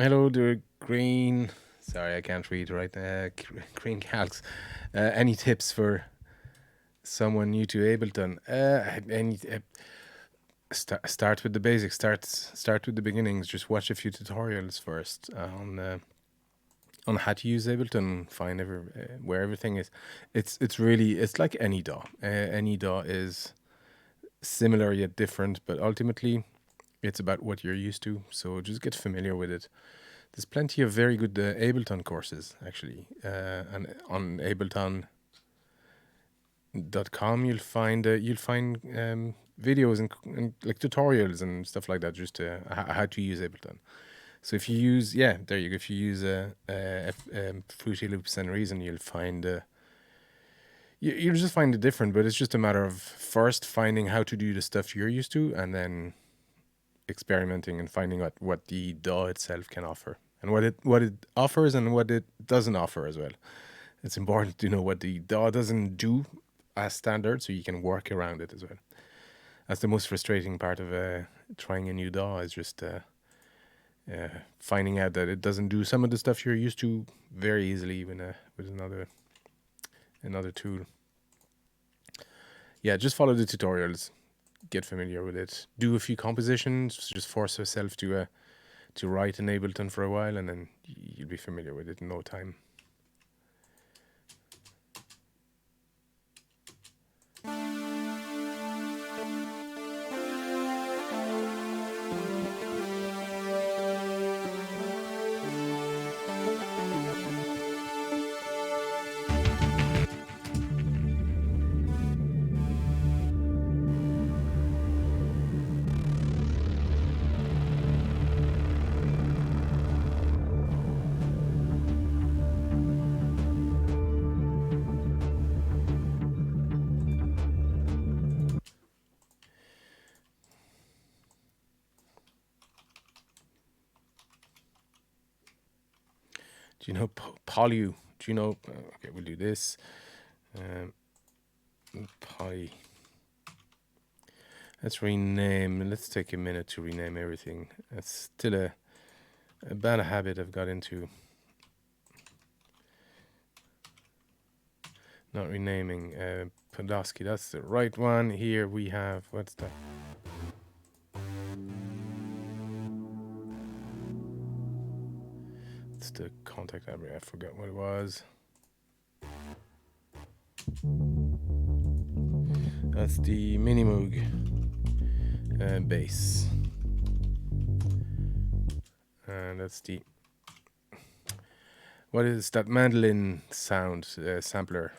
A: Hello, the green. Sorry, I can't read right now. Green calcs. Any tips for someone new to Ableton? Start with the basics. Start with the beginnings. Just watch a few tutorials first on how to use Ableton. Find where everything is. It's really like any DAW. Any DAW is similar yet different, but ultimately it's about what you're used to. So just get familiar with it. There's plenty of very good Ableton courses actually, and on Ableton.com you'll find videos and like tutorials and stuff like that, just how to use Ableton. So if you use there you go. If you use Fruity Loops and Reason, you'll find you'll just find it different. But it's just a matter of first finding how to do the stuff you're used to, and then experimenting and finding out what the DAW itself can offer and what it offers and what it doesn't offer as well. It's important to know what the DAW doesn't do as standard, so you can work around it as well. That's the most frustrating part of trying a new DAW, is just finding out that it doesn't do some of the stuff you're used to very easily with another tool. Yeah, just follow the tutorials. Get familiar with it. Do a few compositions. Just force yourself to write in Ableton for a while, and then you'll be familiar with it in no time. Do you know Poly? Do you know? Okay, we'll do this. Poly. Let's rename. Let's take a minute to rename everything. That's still a bad habit I've got into. Not renaming. Podolsky. That's the right one. Here we have, what's that? It's the contact library. I forgot what it was. That's the Minimoog bass. And that's the, what is that mandolin sound sampler?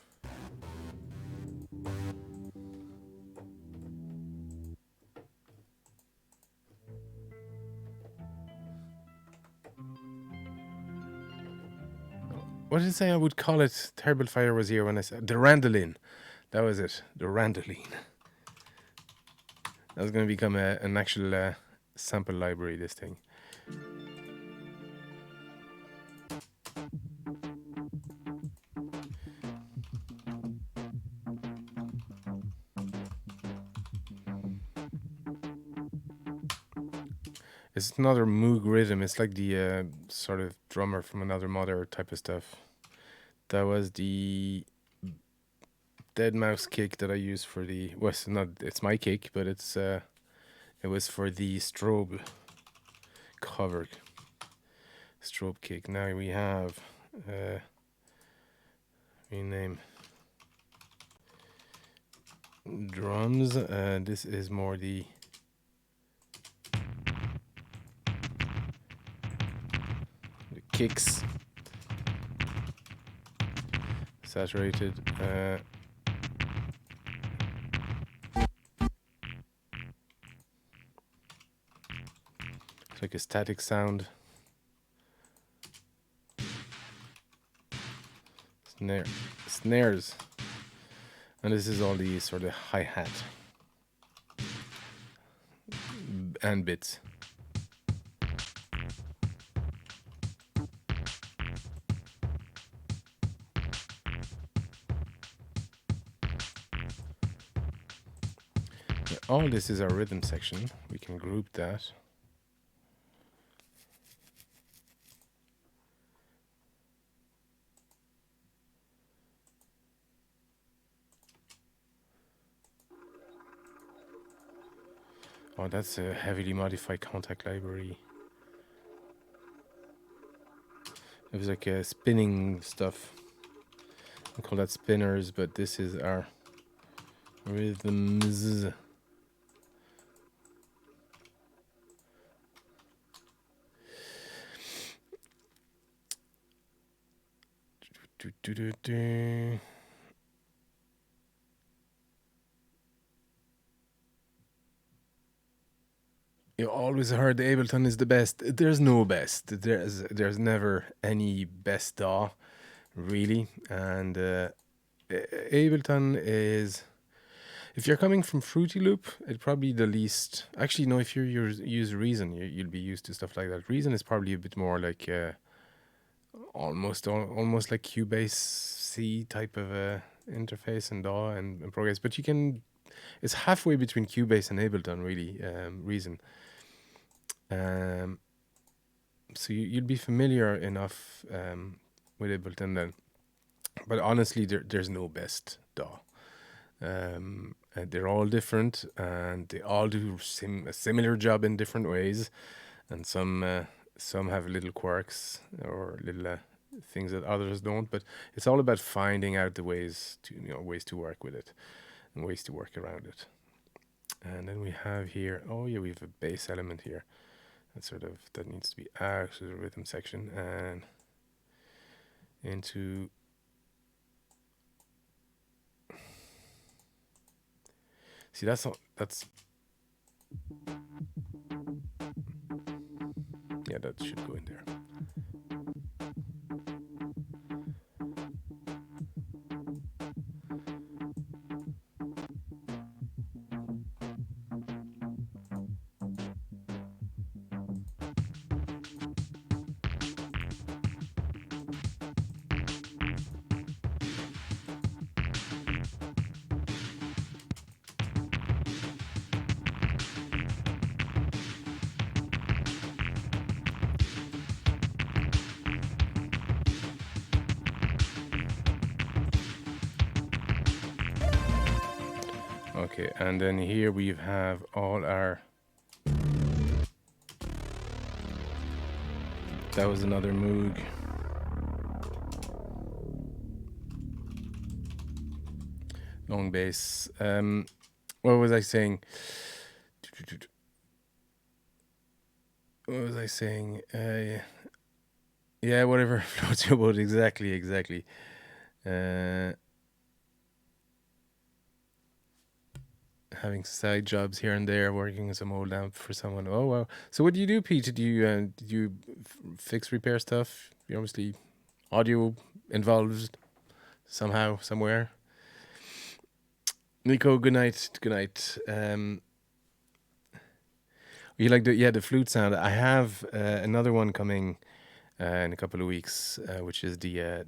A: What did I say I would call it? Terrible Fire was here when I said the Randolin. That was it, the Randoline. That was going to become an actual sample library, this thing. It's another Moog rhythm. It's like the sort of drummer from Another Mother type of stuff. That was the Deadmau5 kick that I used for the. Well, it's my kick, but it was for the Strobe cover. strobe kick. Now we have rename drums. This is more the kicks, saturated. It's like a static sound. Snares, and this is all the sort of hi-hat and bits. Yeah, all this is our rhythm section. We can group that. Oh, that's a heavily modified Kontakt library. It was like spinning stuff. We call that spinners, but this is our rhythms. You always heard Ableton is the best. There's no best. There's never any best DAW, really. And Ableton is, if you're coming from Fruity Loop, it's probably the least. Actually, no. If you use Reason, you'll be used to stuff like that. Reason is probably a bit more like almost like Cubase C type of interface and DAW and progress. But you can. It's halfway between Cubase and Ableton, really. Reason. So you'd be familiar enough with Ableton then, but honestly, there's no best DAW. And they're all different, and they all do a similar job in different ways, and some have little quirks or little things that others don't. But it's all about finding out the ways to work with it and ways to work around it. And then we have here, oh yeah, we have a bass element here. That needs to be out of the rhythm section and into. See, that's yeah, that should go in there. Okay, and then here we have all our. That was another Moog. Long bass. What was I saying? What was I saying? Yeah, whatever floats your boat. Exactly. Having side jobs here and there, working some old amp for someone. Oh wow! So what do you do, Pete? Did you fix, repair stuff? You're obviously audio involved somehow, somewhere. Nico, good night. You like the flute sound? I have another one coming in a couple of weeks, which is the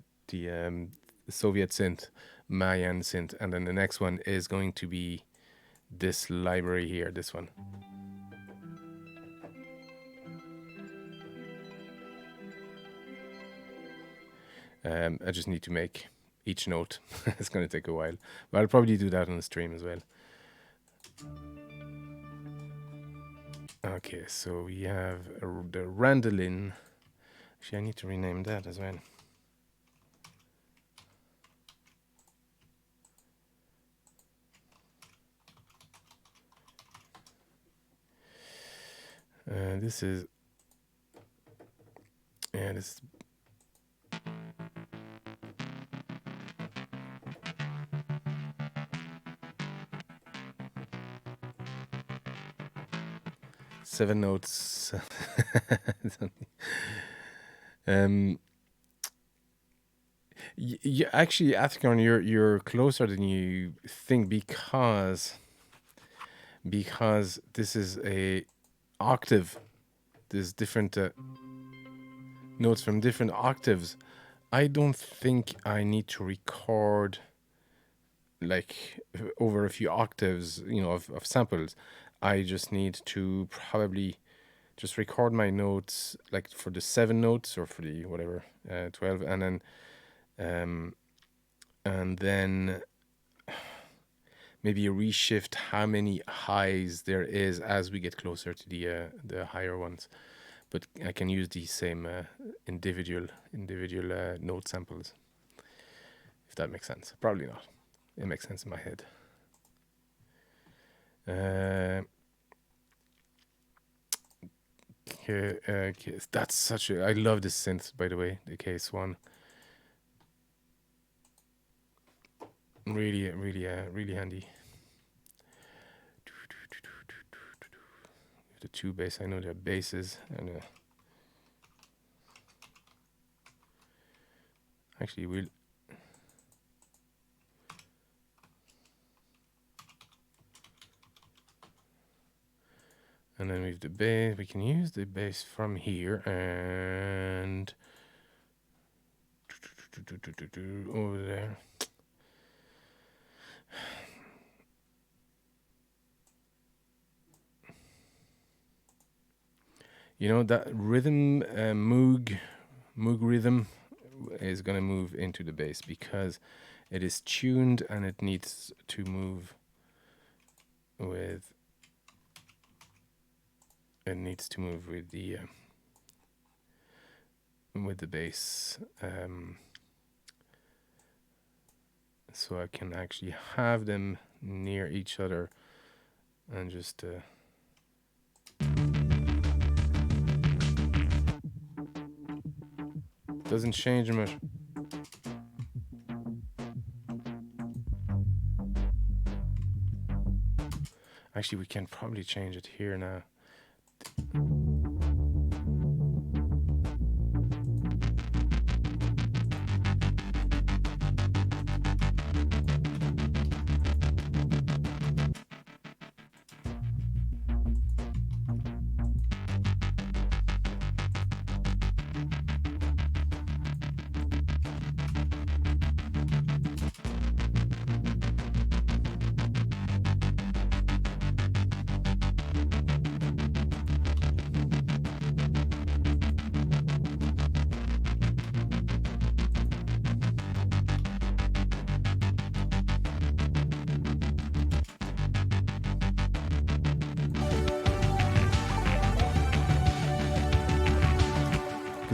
A: Soviet synth, Mayan synth, and then the next one is going to be this library here, this one. I just need to make each note. It's going to take a while, but I'll probably do that on the stream as well. Okay, so we have the Randolin. Actually, I need to rename that as well. This is, yeah, this. Seven notes. um, actually, Athicon, you're closer than you think because this is a octave. There's different notes from different octaves. I don't think I need to record like over a few octaves, of samples. I just need to probably just record my notes like for the 7 notes or for the whatever 12, and then maybe reshift how many highs there is as we get closer to the higher ones. But I can use these same individual note samples, if that makes sense. Probably not. It makes sense in my head. Okay, that's such a. I love this synth, by the way, the KS1. Really, really handy. The 2 bass, I know they're basses, and actually we'll. And then with the bass, we can use the bass from here and over there. That rhythm, Moog rhythm is going to move into the bass because it is tuned and it needs to move with. It needs to move with the bass, so I can actually have them near each other and just. Doesn't change much. Actually, we can probably change it here now.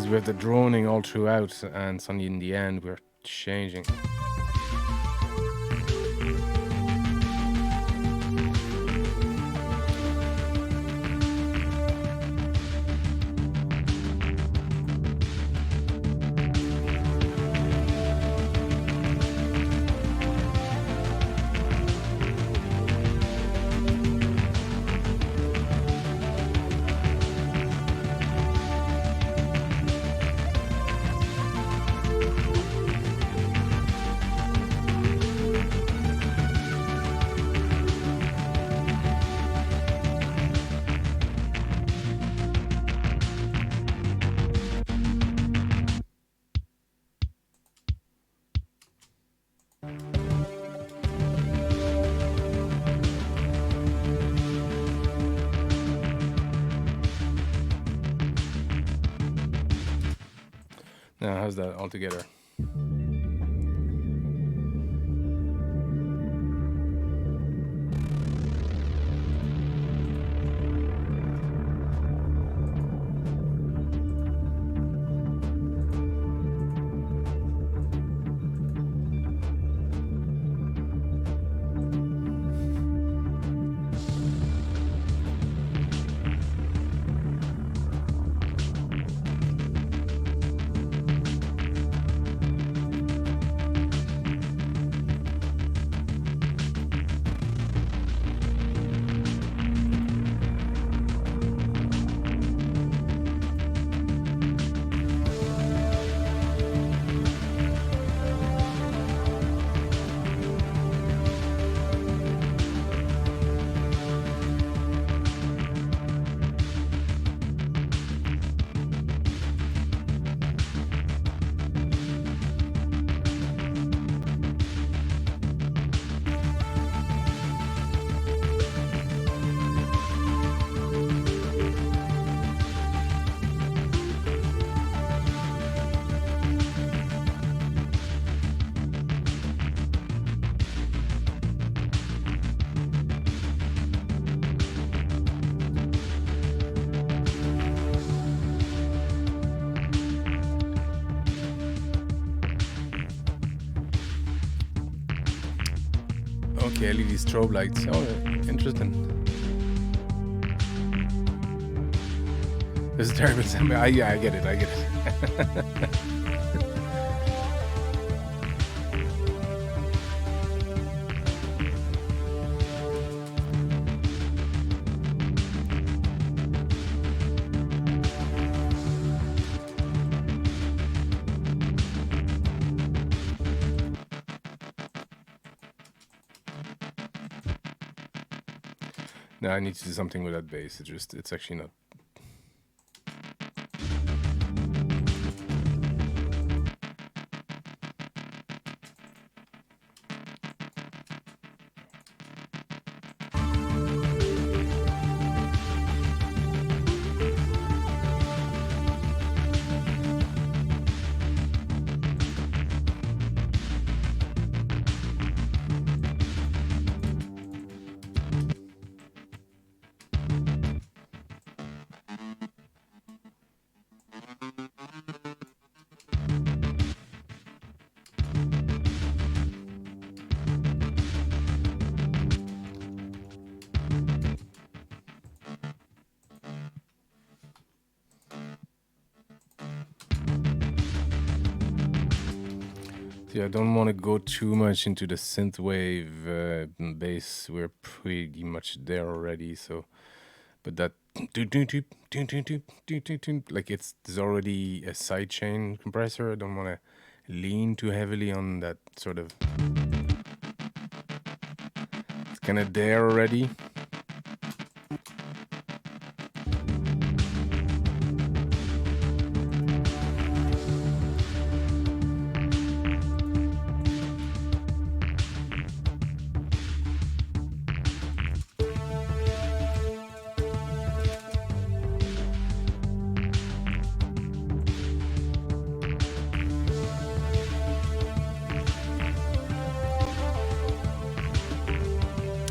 A: We have the droning all throughout, and suddenly in the end we're changing. Now, how's that all together? Okay, LED strobe lights. Oh, interesting. This is terrible. Yeah, I get it. I get it. No, I need to do something with that bass. It's actually not. Yeah, I don't want to go too much into the synthwave bass. We're pretty much there already. So, but that like there's already a sidechain compressor. I don't want to lean too heavily on that sort of. It's kind of there already.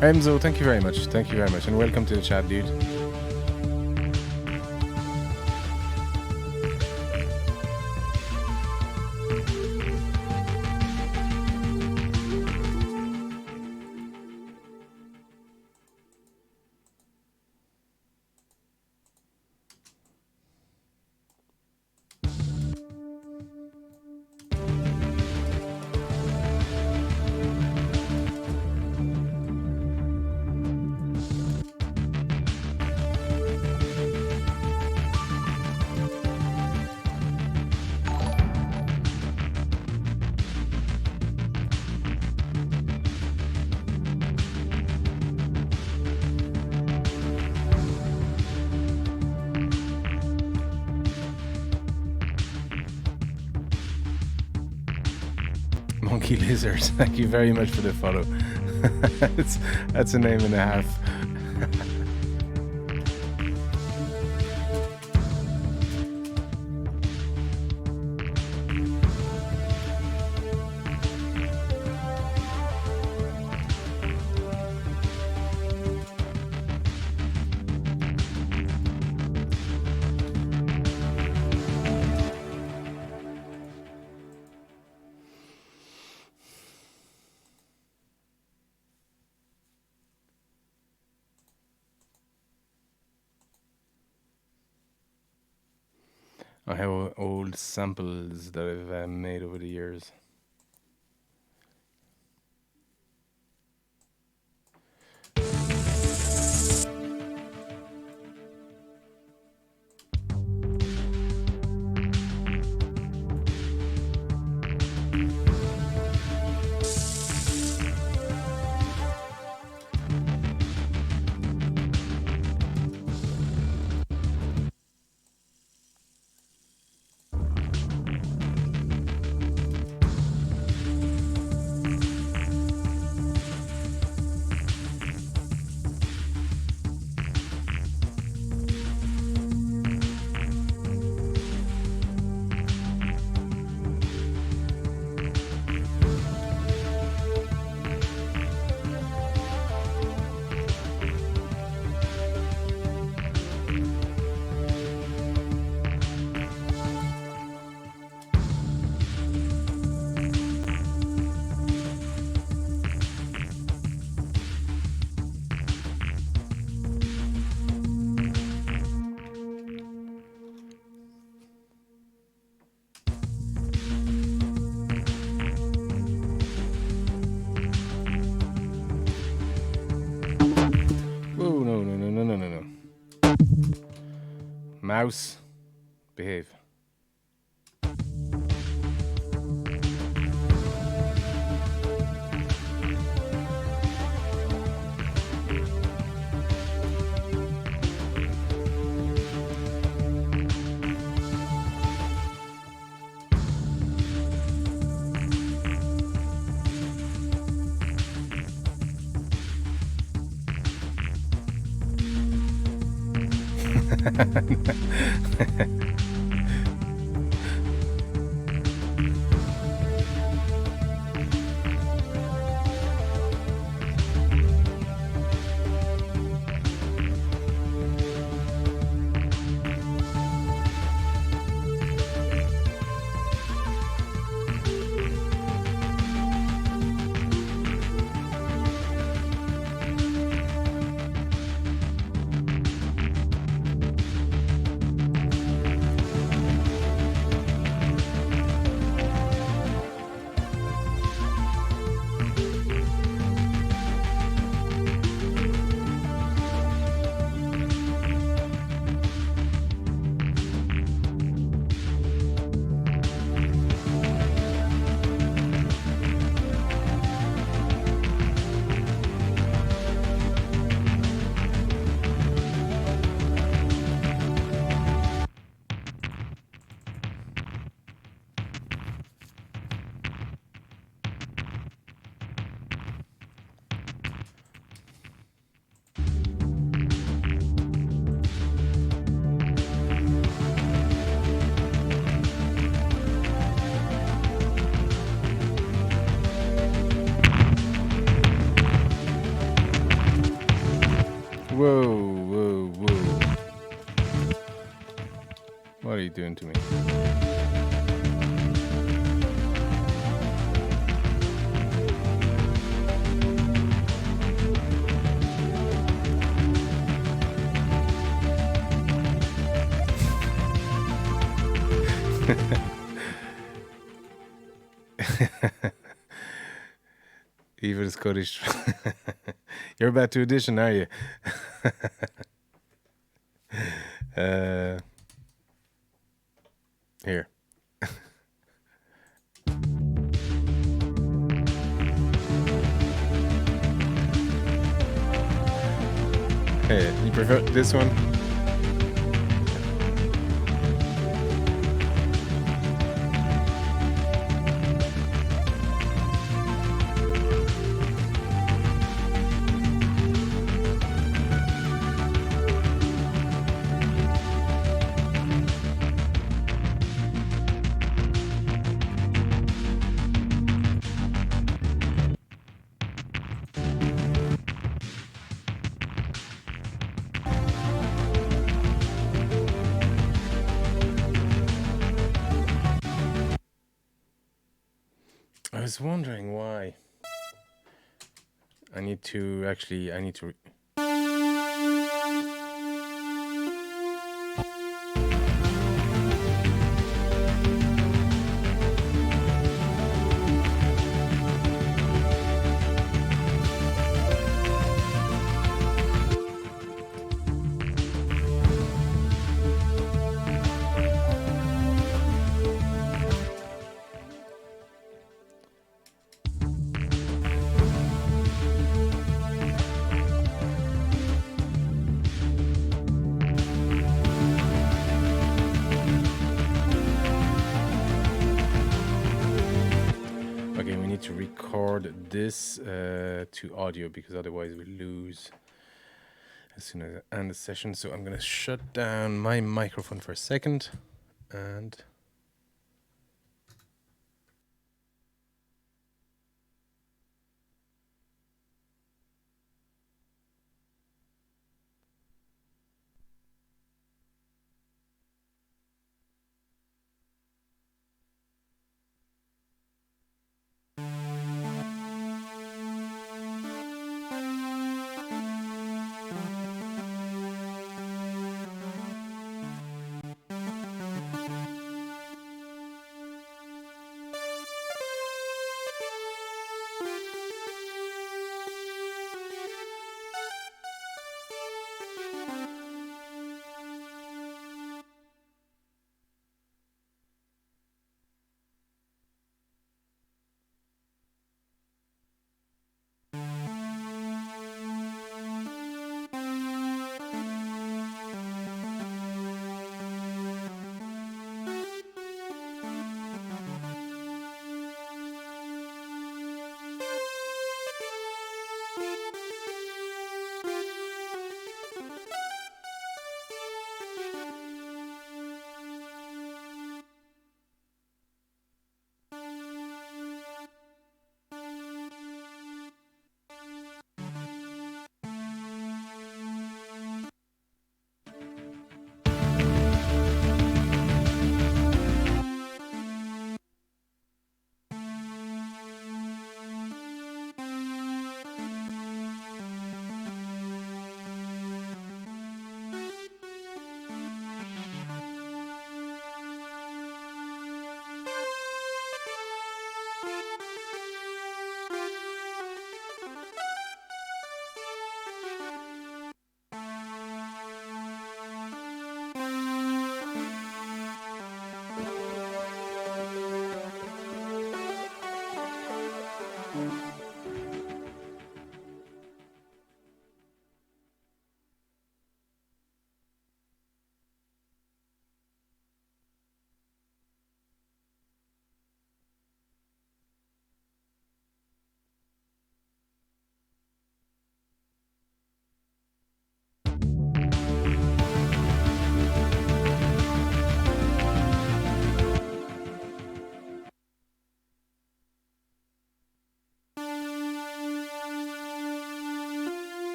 A: Emzo, thank you very much. Thank you very much. And welcome to the chat, dude. Monkey Lizard, thank you very much for the follow. That's a name and a half. I have old samples that I've made over the years. Mouse, behave. Whoa, whoa, whoa. What are you doing to me? Evil Scottish. You're about to audition, are you? Here. Hey, you prefer this one? I was wondering why. I need to. Okay, we need to record this to audio because otherwise we lose as soon as I end the session. So I'm gonna shut down my microphone for a second and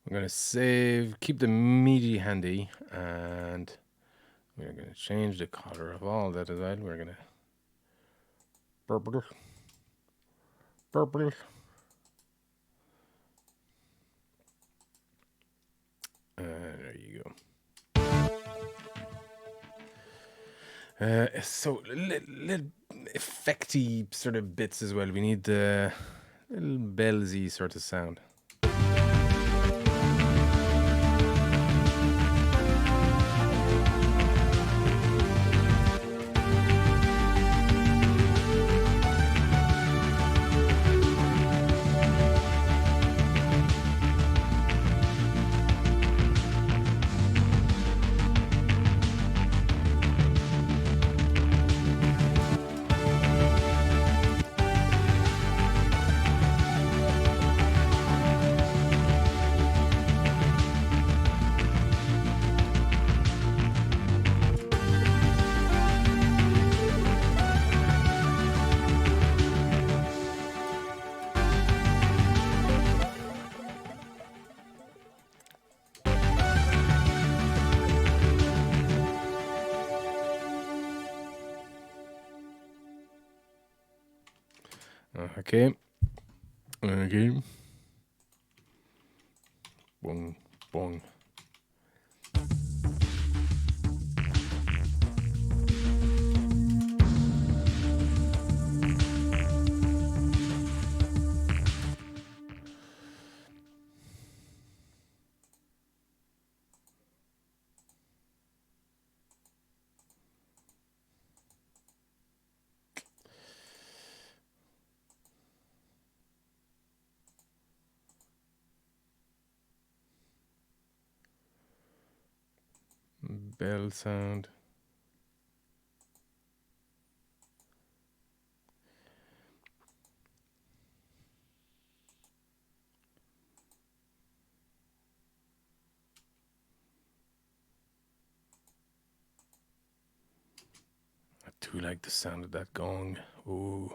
A: I'm gonna save, keep the meaty handy, and we're gonna change the color of all that as well. We're gonna purple, purple. There you go. So little effecty sort of bits as well. We need the little bellsy sort of sound. Okay. Okay. Bong, bong. Bell sound. I do like the sound of that gong. Ooh.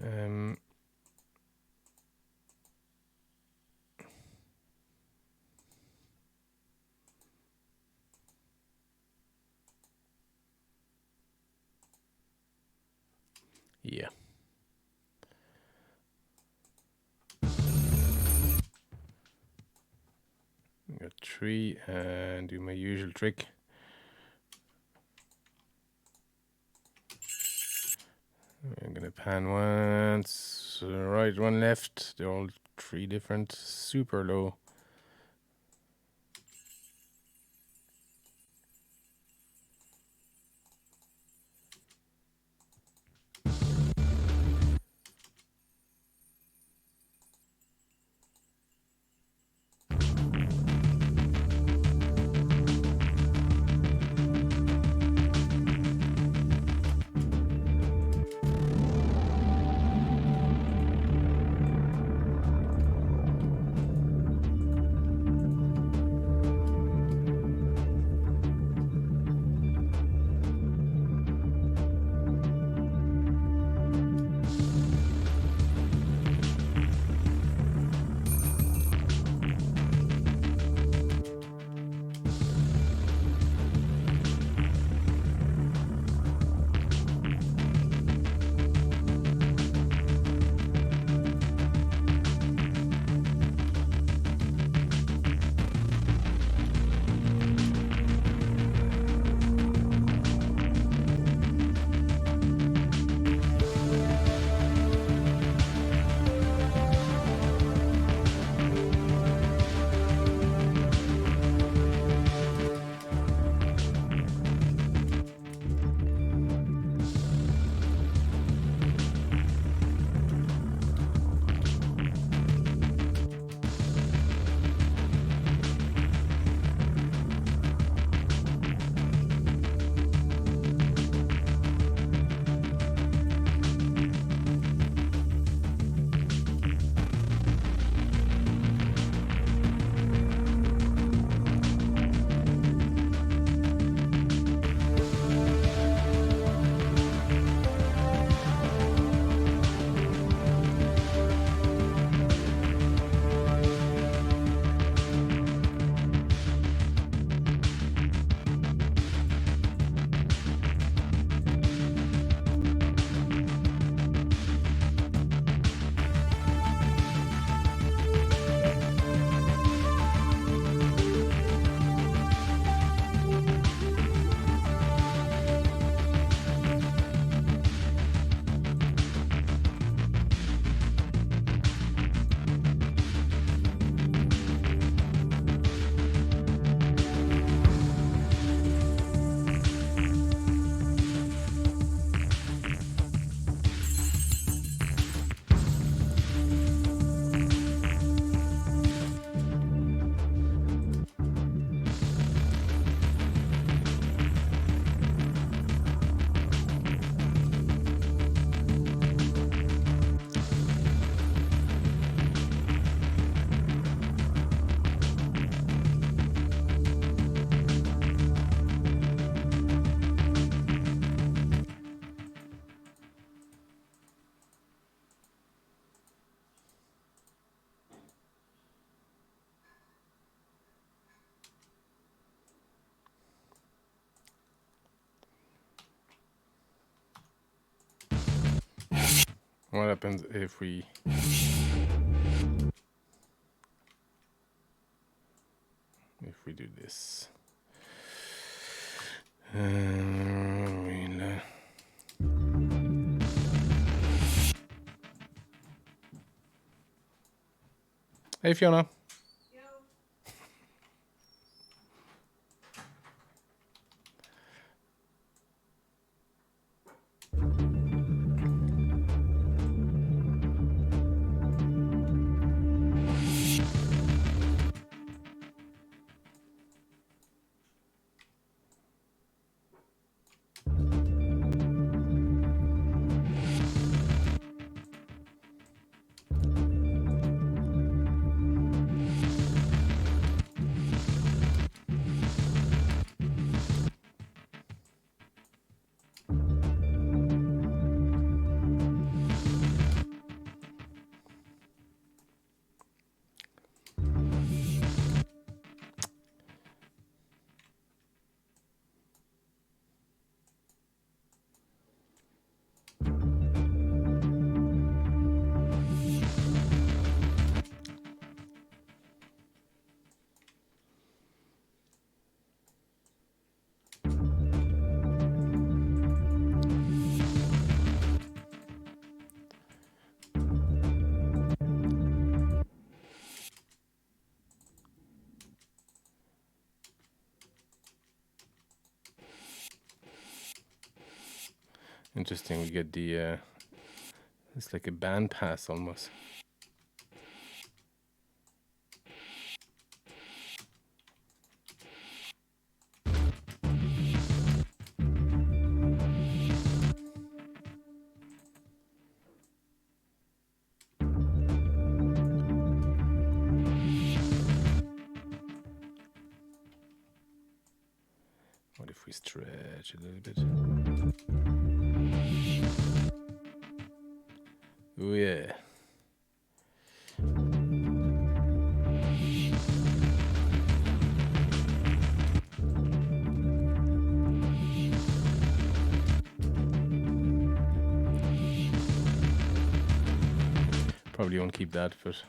A: Um, yeah. Got 3 and do my usual trick. I'm gonna pan once, right, one left. They're all 3 different, super low. What happens if we... If we do this? Hey, Fiona. Interesting, we get the, it's like a band pass almost. What if we stretch a little bit? Oh yeah. Probably won't keep that, but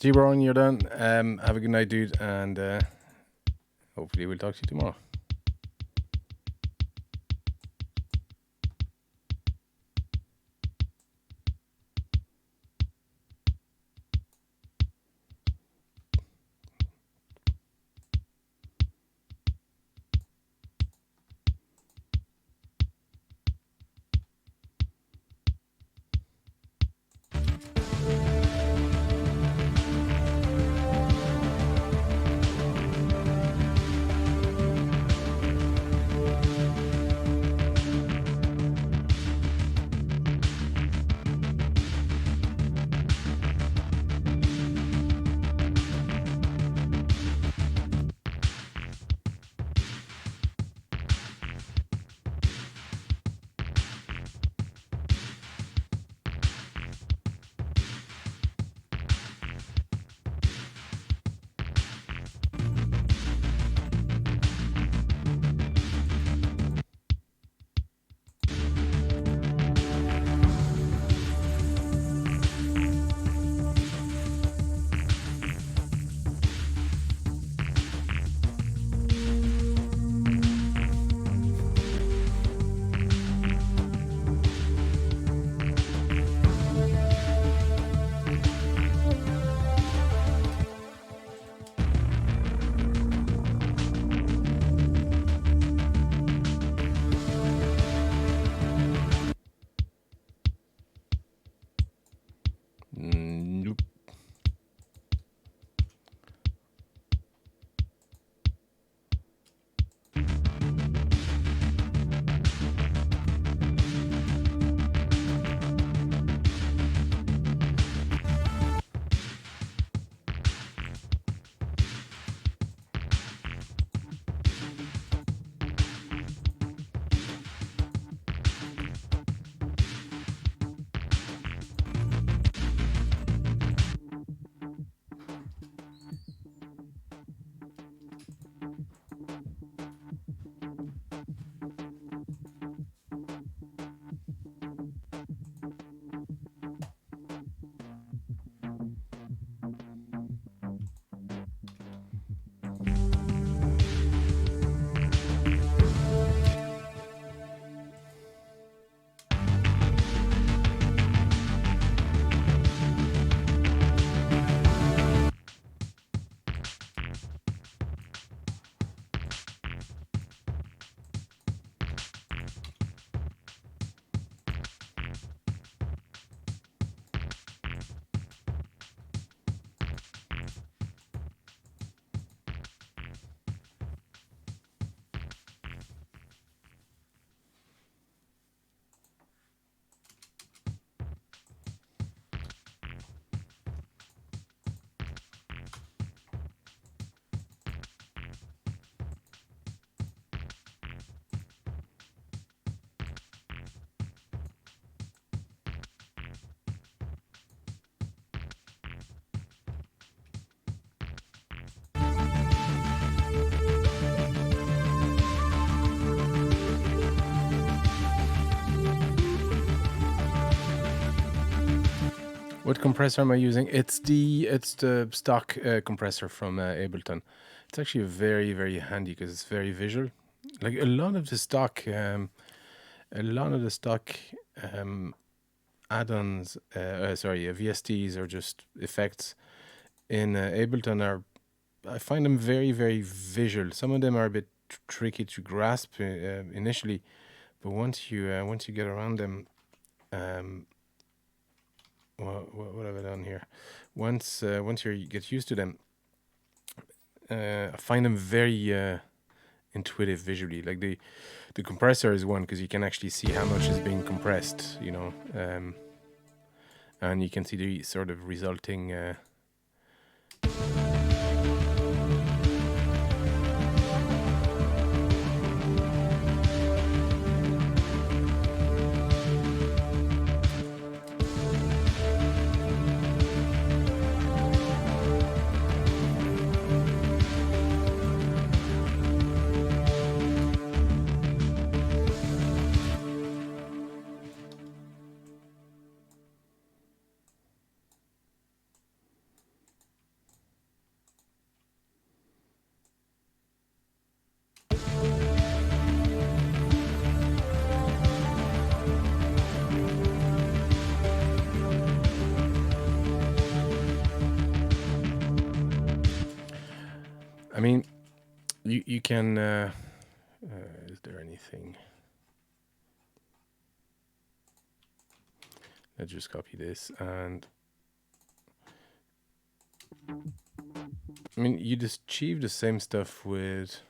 A: G-Bron, you're done. Have a good night, dude, and hopefully we'll talk to you tomorrow. What compressor am I using? It's the stock compressor from Ableton. It's actually very very handy because it's very visual. Like a lot of the stock um, add-ons, VSTs or just effects in Ableton are, I find them very very visual. Some of them are a bit tricky to grasp initially, but once you get around them, um, what have I done here? Once you get used to them, I find them very intuitive visually. Like the compressor is one because you can actually see how much is being compressed, and you can see the sort of resulting. I mean, you can. Is there anything? Let's just copy this, and I mean, you just achieve the same stuff with,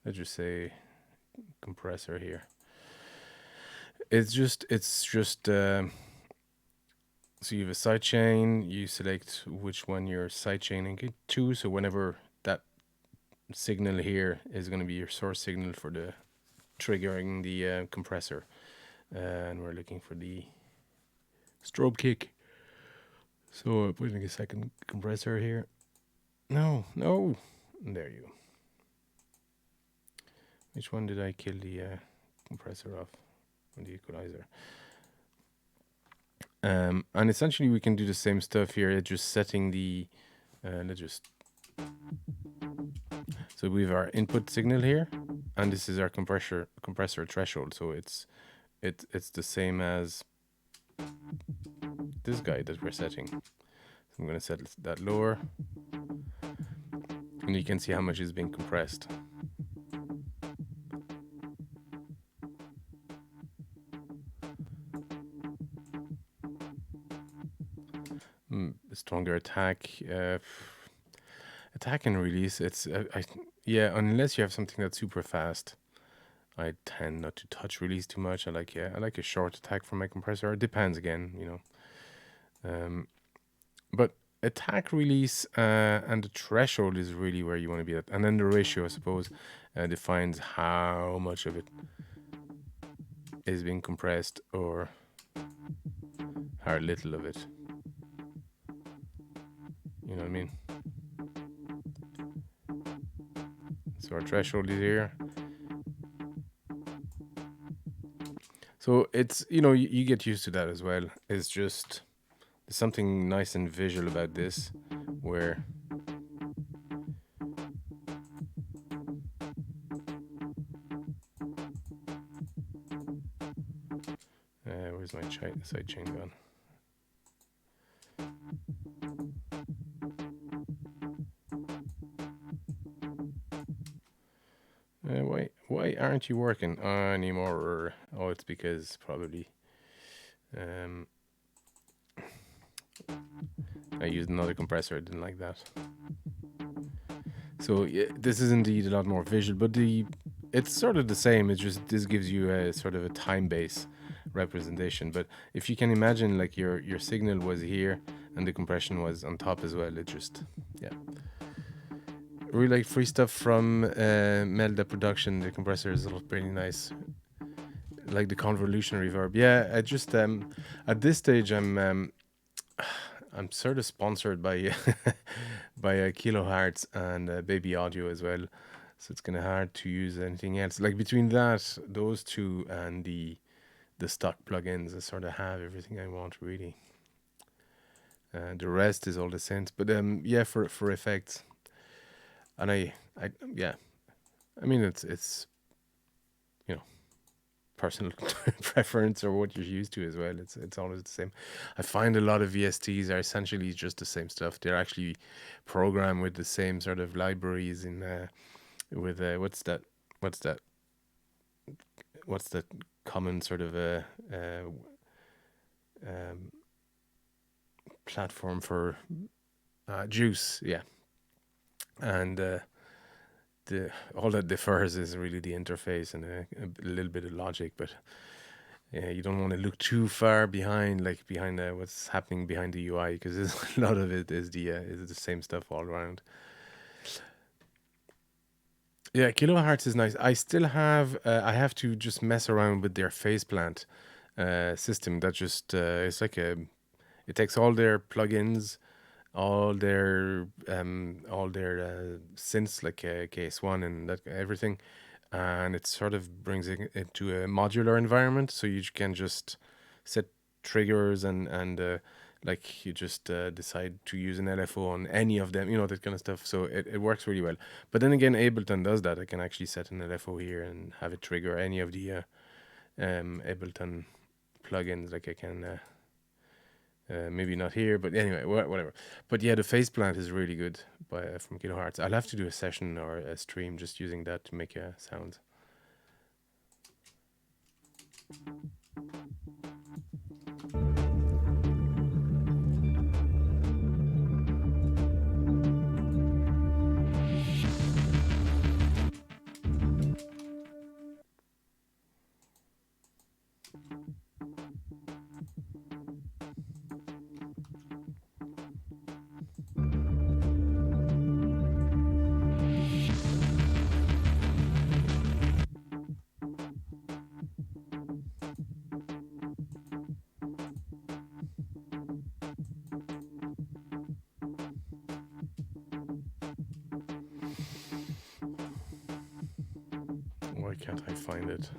A: let's just say, compressor here. It's just so you have a sidechain. You select which one you're sidechaining it to. So whenever that signal here is going to be your source signal for the triggering the compressor, and we're looking for the strobe kick. So putting a second compressor here. No. There you go. Which one did I kill the compressor off? On the equalizer. And essentially we can do the same stuff here. It's just setting the so we have our input signal here, and this is our compressor threshold. So it's the same as this guy that we're setting. So I'm going to set that lower, and you can see how much is being compressed. Stronger attack, attack and release. It's unless you have something that's super fast, I tend not to touch release too much. I like a short attack from my compressor. It depends again, but attack, release, and the threshold is really where you want to be at, and then the ratio, I suppose, defines how much of it is being compressed or how little of it. You know what I mean? So our threshold is here. So it's, you get used to that as well. It's just, there's something nice and visual about this, where where's my side chain gone? Why aren't you working anymore? Oh, it's because probably I used another compressor. I didn't like that. So yeah, this is indeed a lot more visual, but it's sort of the same. It's just this gives you a sort of a time-based representation. But if you can imagine, like your signal was here and the compression was on top as well, it just really like free stuff from Melda Production. The compressor is pretty nice, like the convolution reverb. Yeah, I just at this stage I'm sort of sponsored by by Kilohertz and Baby Audio as well, so it's kind of hard to use anything else. Like between those two and the stock plugins, I sort of have everything I want really. The rest is all the synths. But yeah, for effects, and I yeah, I mean it's you know personal preference or what you're used to as well. It's always the same. I find a lot of VSTs are essentially just the same stuff. They're actually programmed with the same sort of libraries in with what's that what's that common sort of um, platform for Juice, yeah, and the all that differs is really the interface and a little bit of logic, but yeah, you don't want to look too far behind, like behind what's happening behind the UI, because a lot of it is the same stuff all around. Yeah, Kilohertz is nice. I still have I have to just mess around with their faceplant system. That just it's like it takes all their plugins, all their synths like KS1 and that everything, and it sort of brings it into a modular environment, so you can just set triggers and like you just decide to use an LFO on any of them, that kind of stuff. So it works really well. But then again, Ableton does that. I can actually set an LFO here and have it trigger any of the Ableton plugins. Like I can maybe not here, but anyway, whatever. But yeah, the faceplant is really good from Kilohertz. I'll have to do a session or a stream just using that to make a sound. Why can't I find it?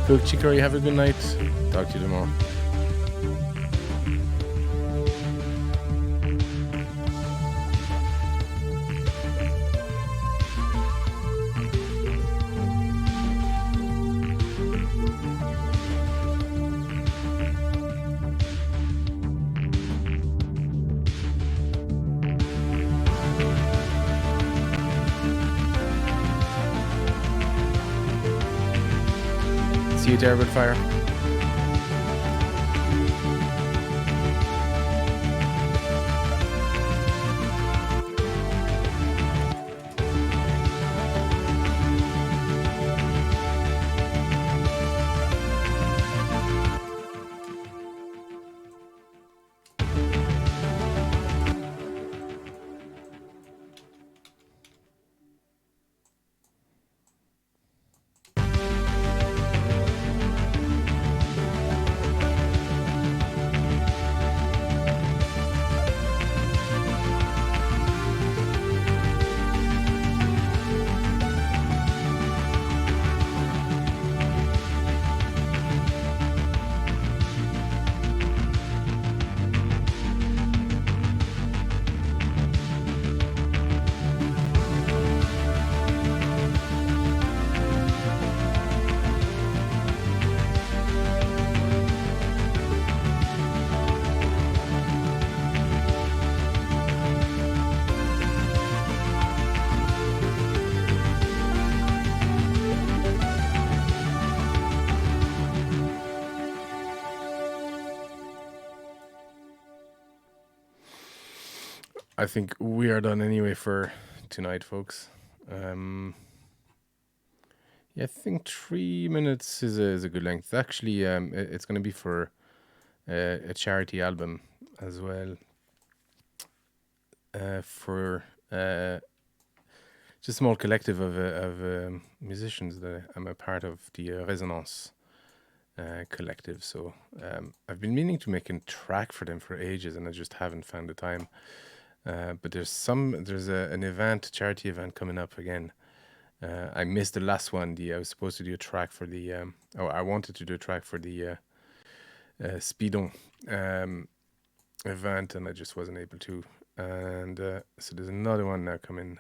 A: Cool, Chicory, have a good night. Talk to you tomorrow. See you, Terrible Fire. I think we are done anyway for tonight, folks. Yeah, I think 3 minutes is a good length. Actually, it's going to be for a charity album as well. For just a small collective of musicians that I'm a part of, the Resonance collective. So I've been meaning to make a track for them for ages, and I just haven't found the time. But there's an event, charity event coming up again. I missed the last one. I was supposed to do a track for the. I wanted to do a track for the Speedon event, and I just wasn't able to. And so there's another one now coming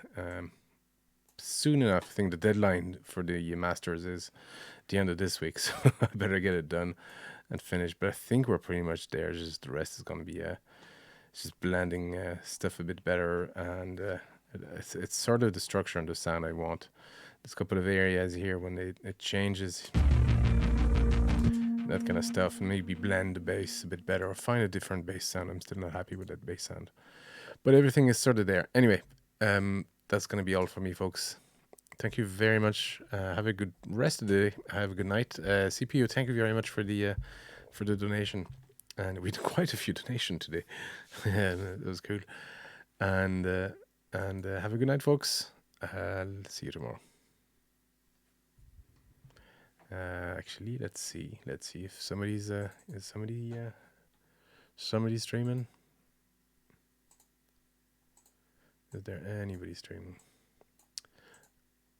A: soon enough. I think the deadline for the Masters is the end of this week, so I better get it done and finished. But I think we're pretty much there. Just the rest is going to be just blending stuff a bit better, and it's sort of the structure and the sound I want. There's a couple of areas here when it changes, that kind of stuff, and maybe blend the bass a bit better or find a different bass sound. I'm still not happy with that bass sound, but everything is sort of there. Anyway, that's going to be all for me, folks. Thank you very much. Have a good rest of the day. Have a good night. CPU, thank you very much for the donation. And we did quite a few donations today. It was cool. And have a good night, folks. I'll see you tomorrow. Actually, let's see if somebody's somebody streaming. Is there anybody streaming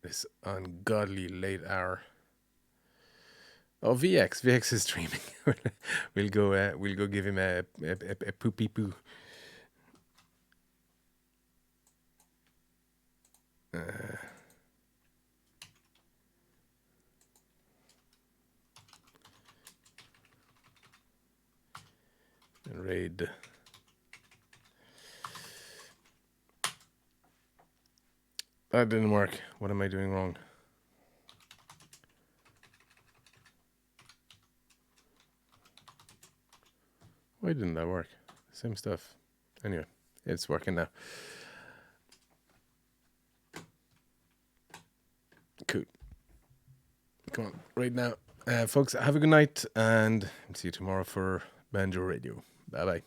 A: this ungodly late hour? Oh, VX is streaming. We'll go give him a poopy poo. Raid. That didn't work. What am I doing wrong? Why didn't that work? Same stuff. Anyway, it's working now. Cool. Come on, right now. Folks, have a good night, and see you tomorrow for Banjo Radio. Bye-bye.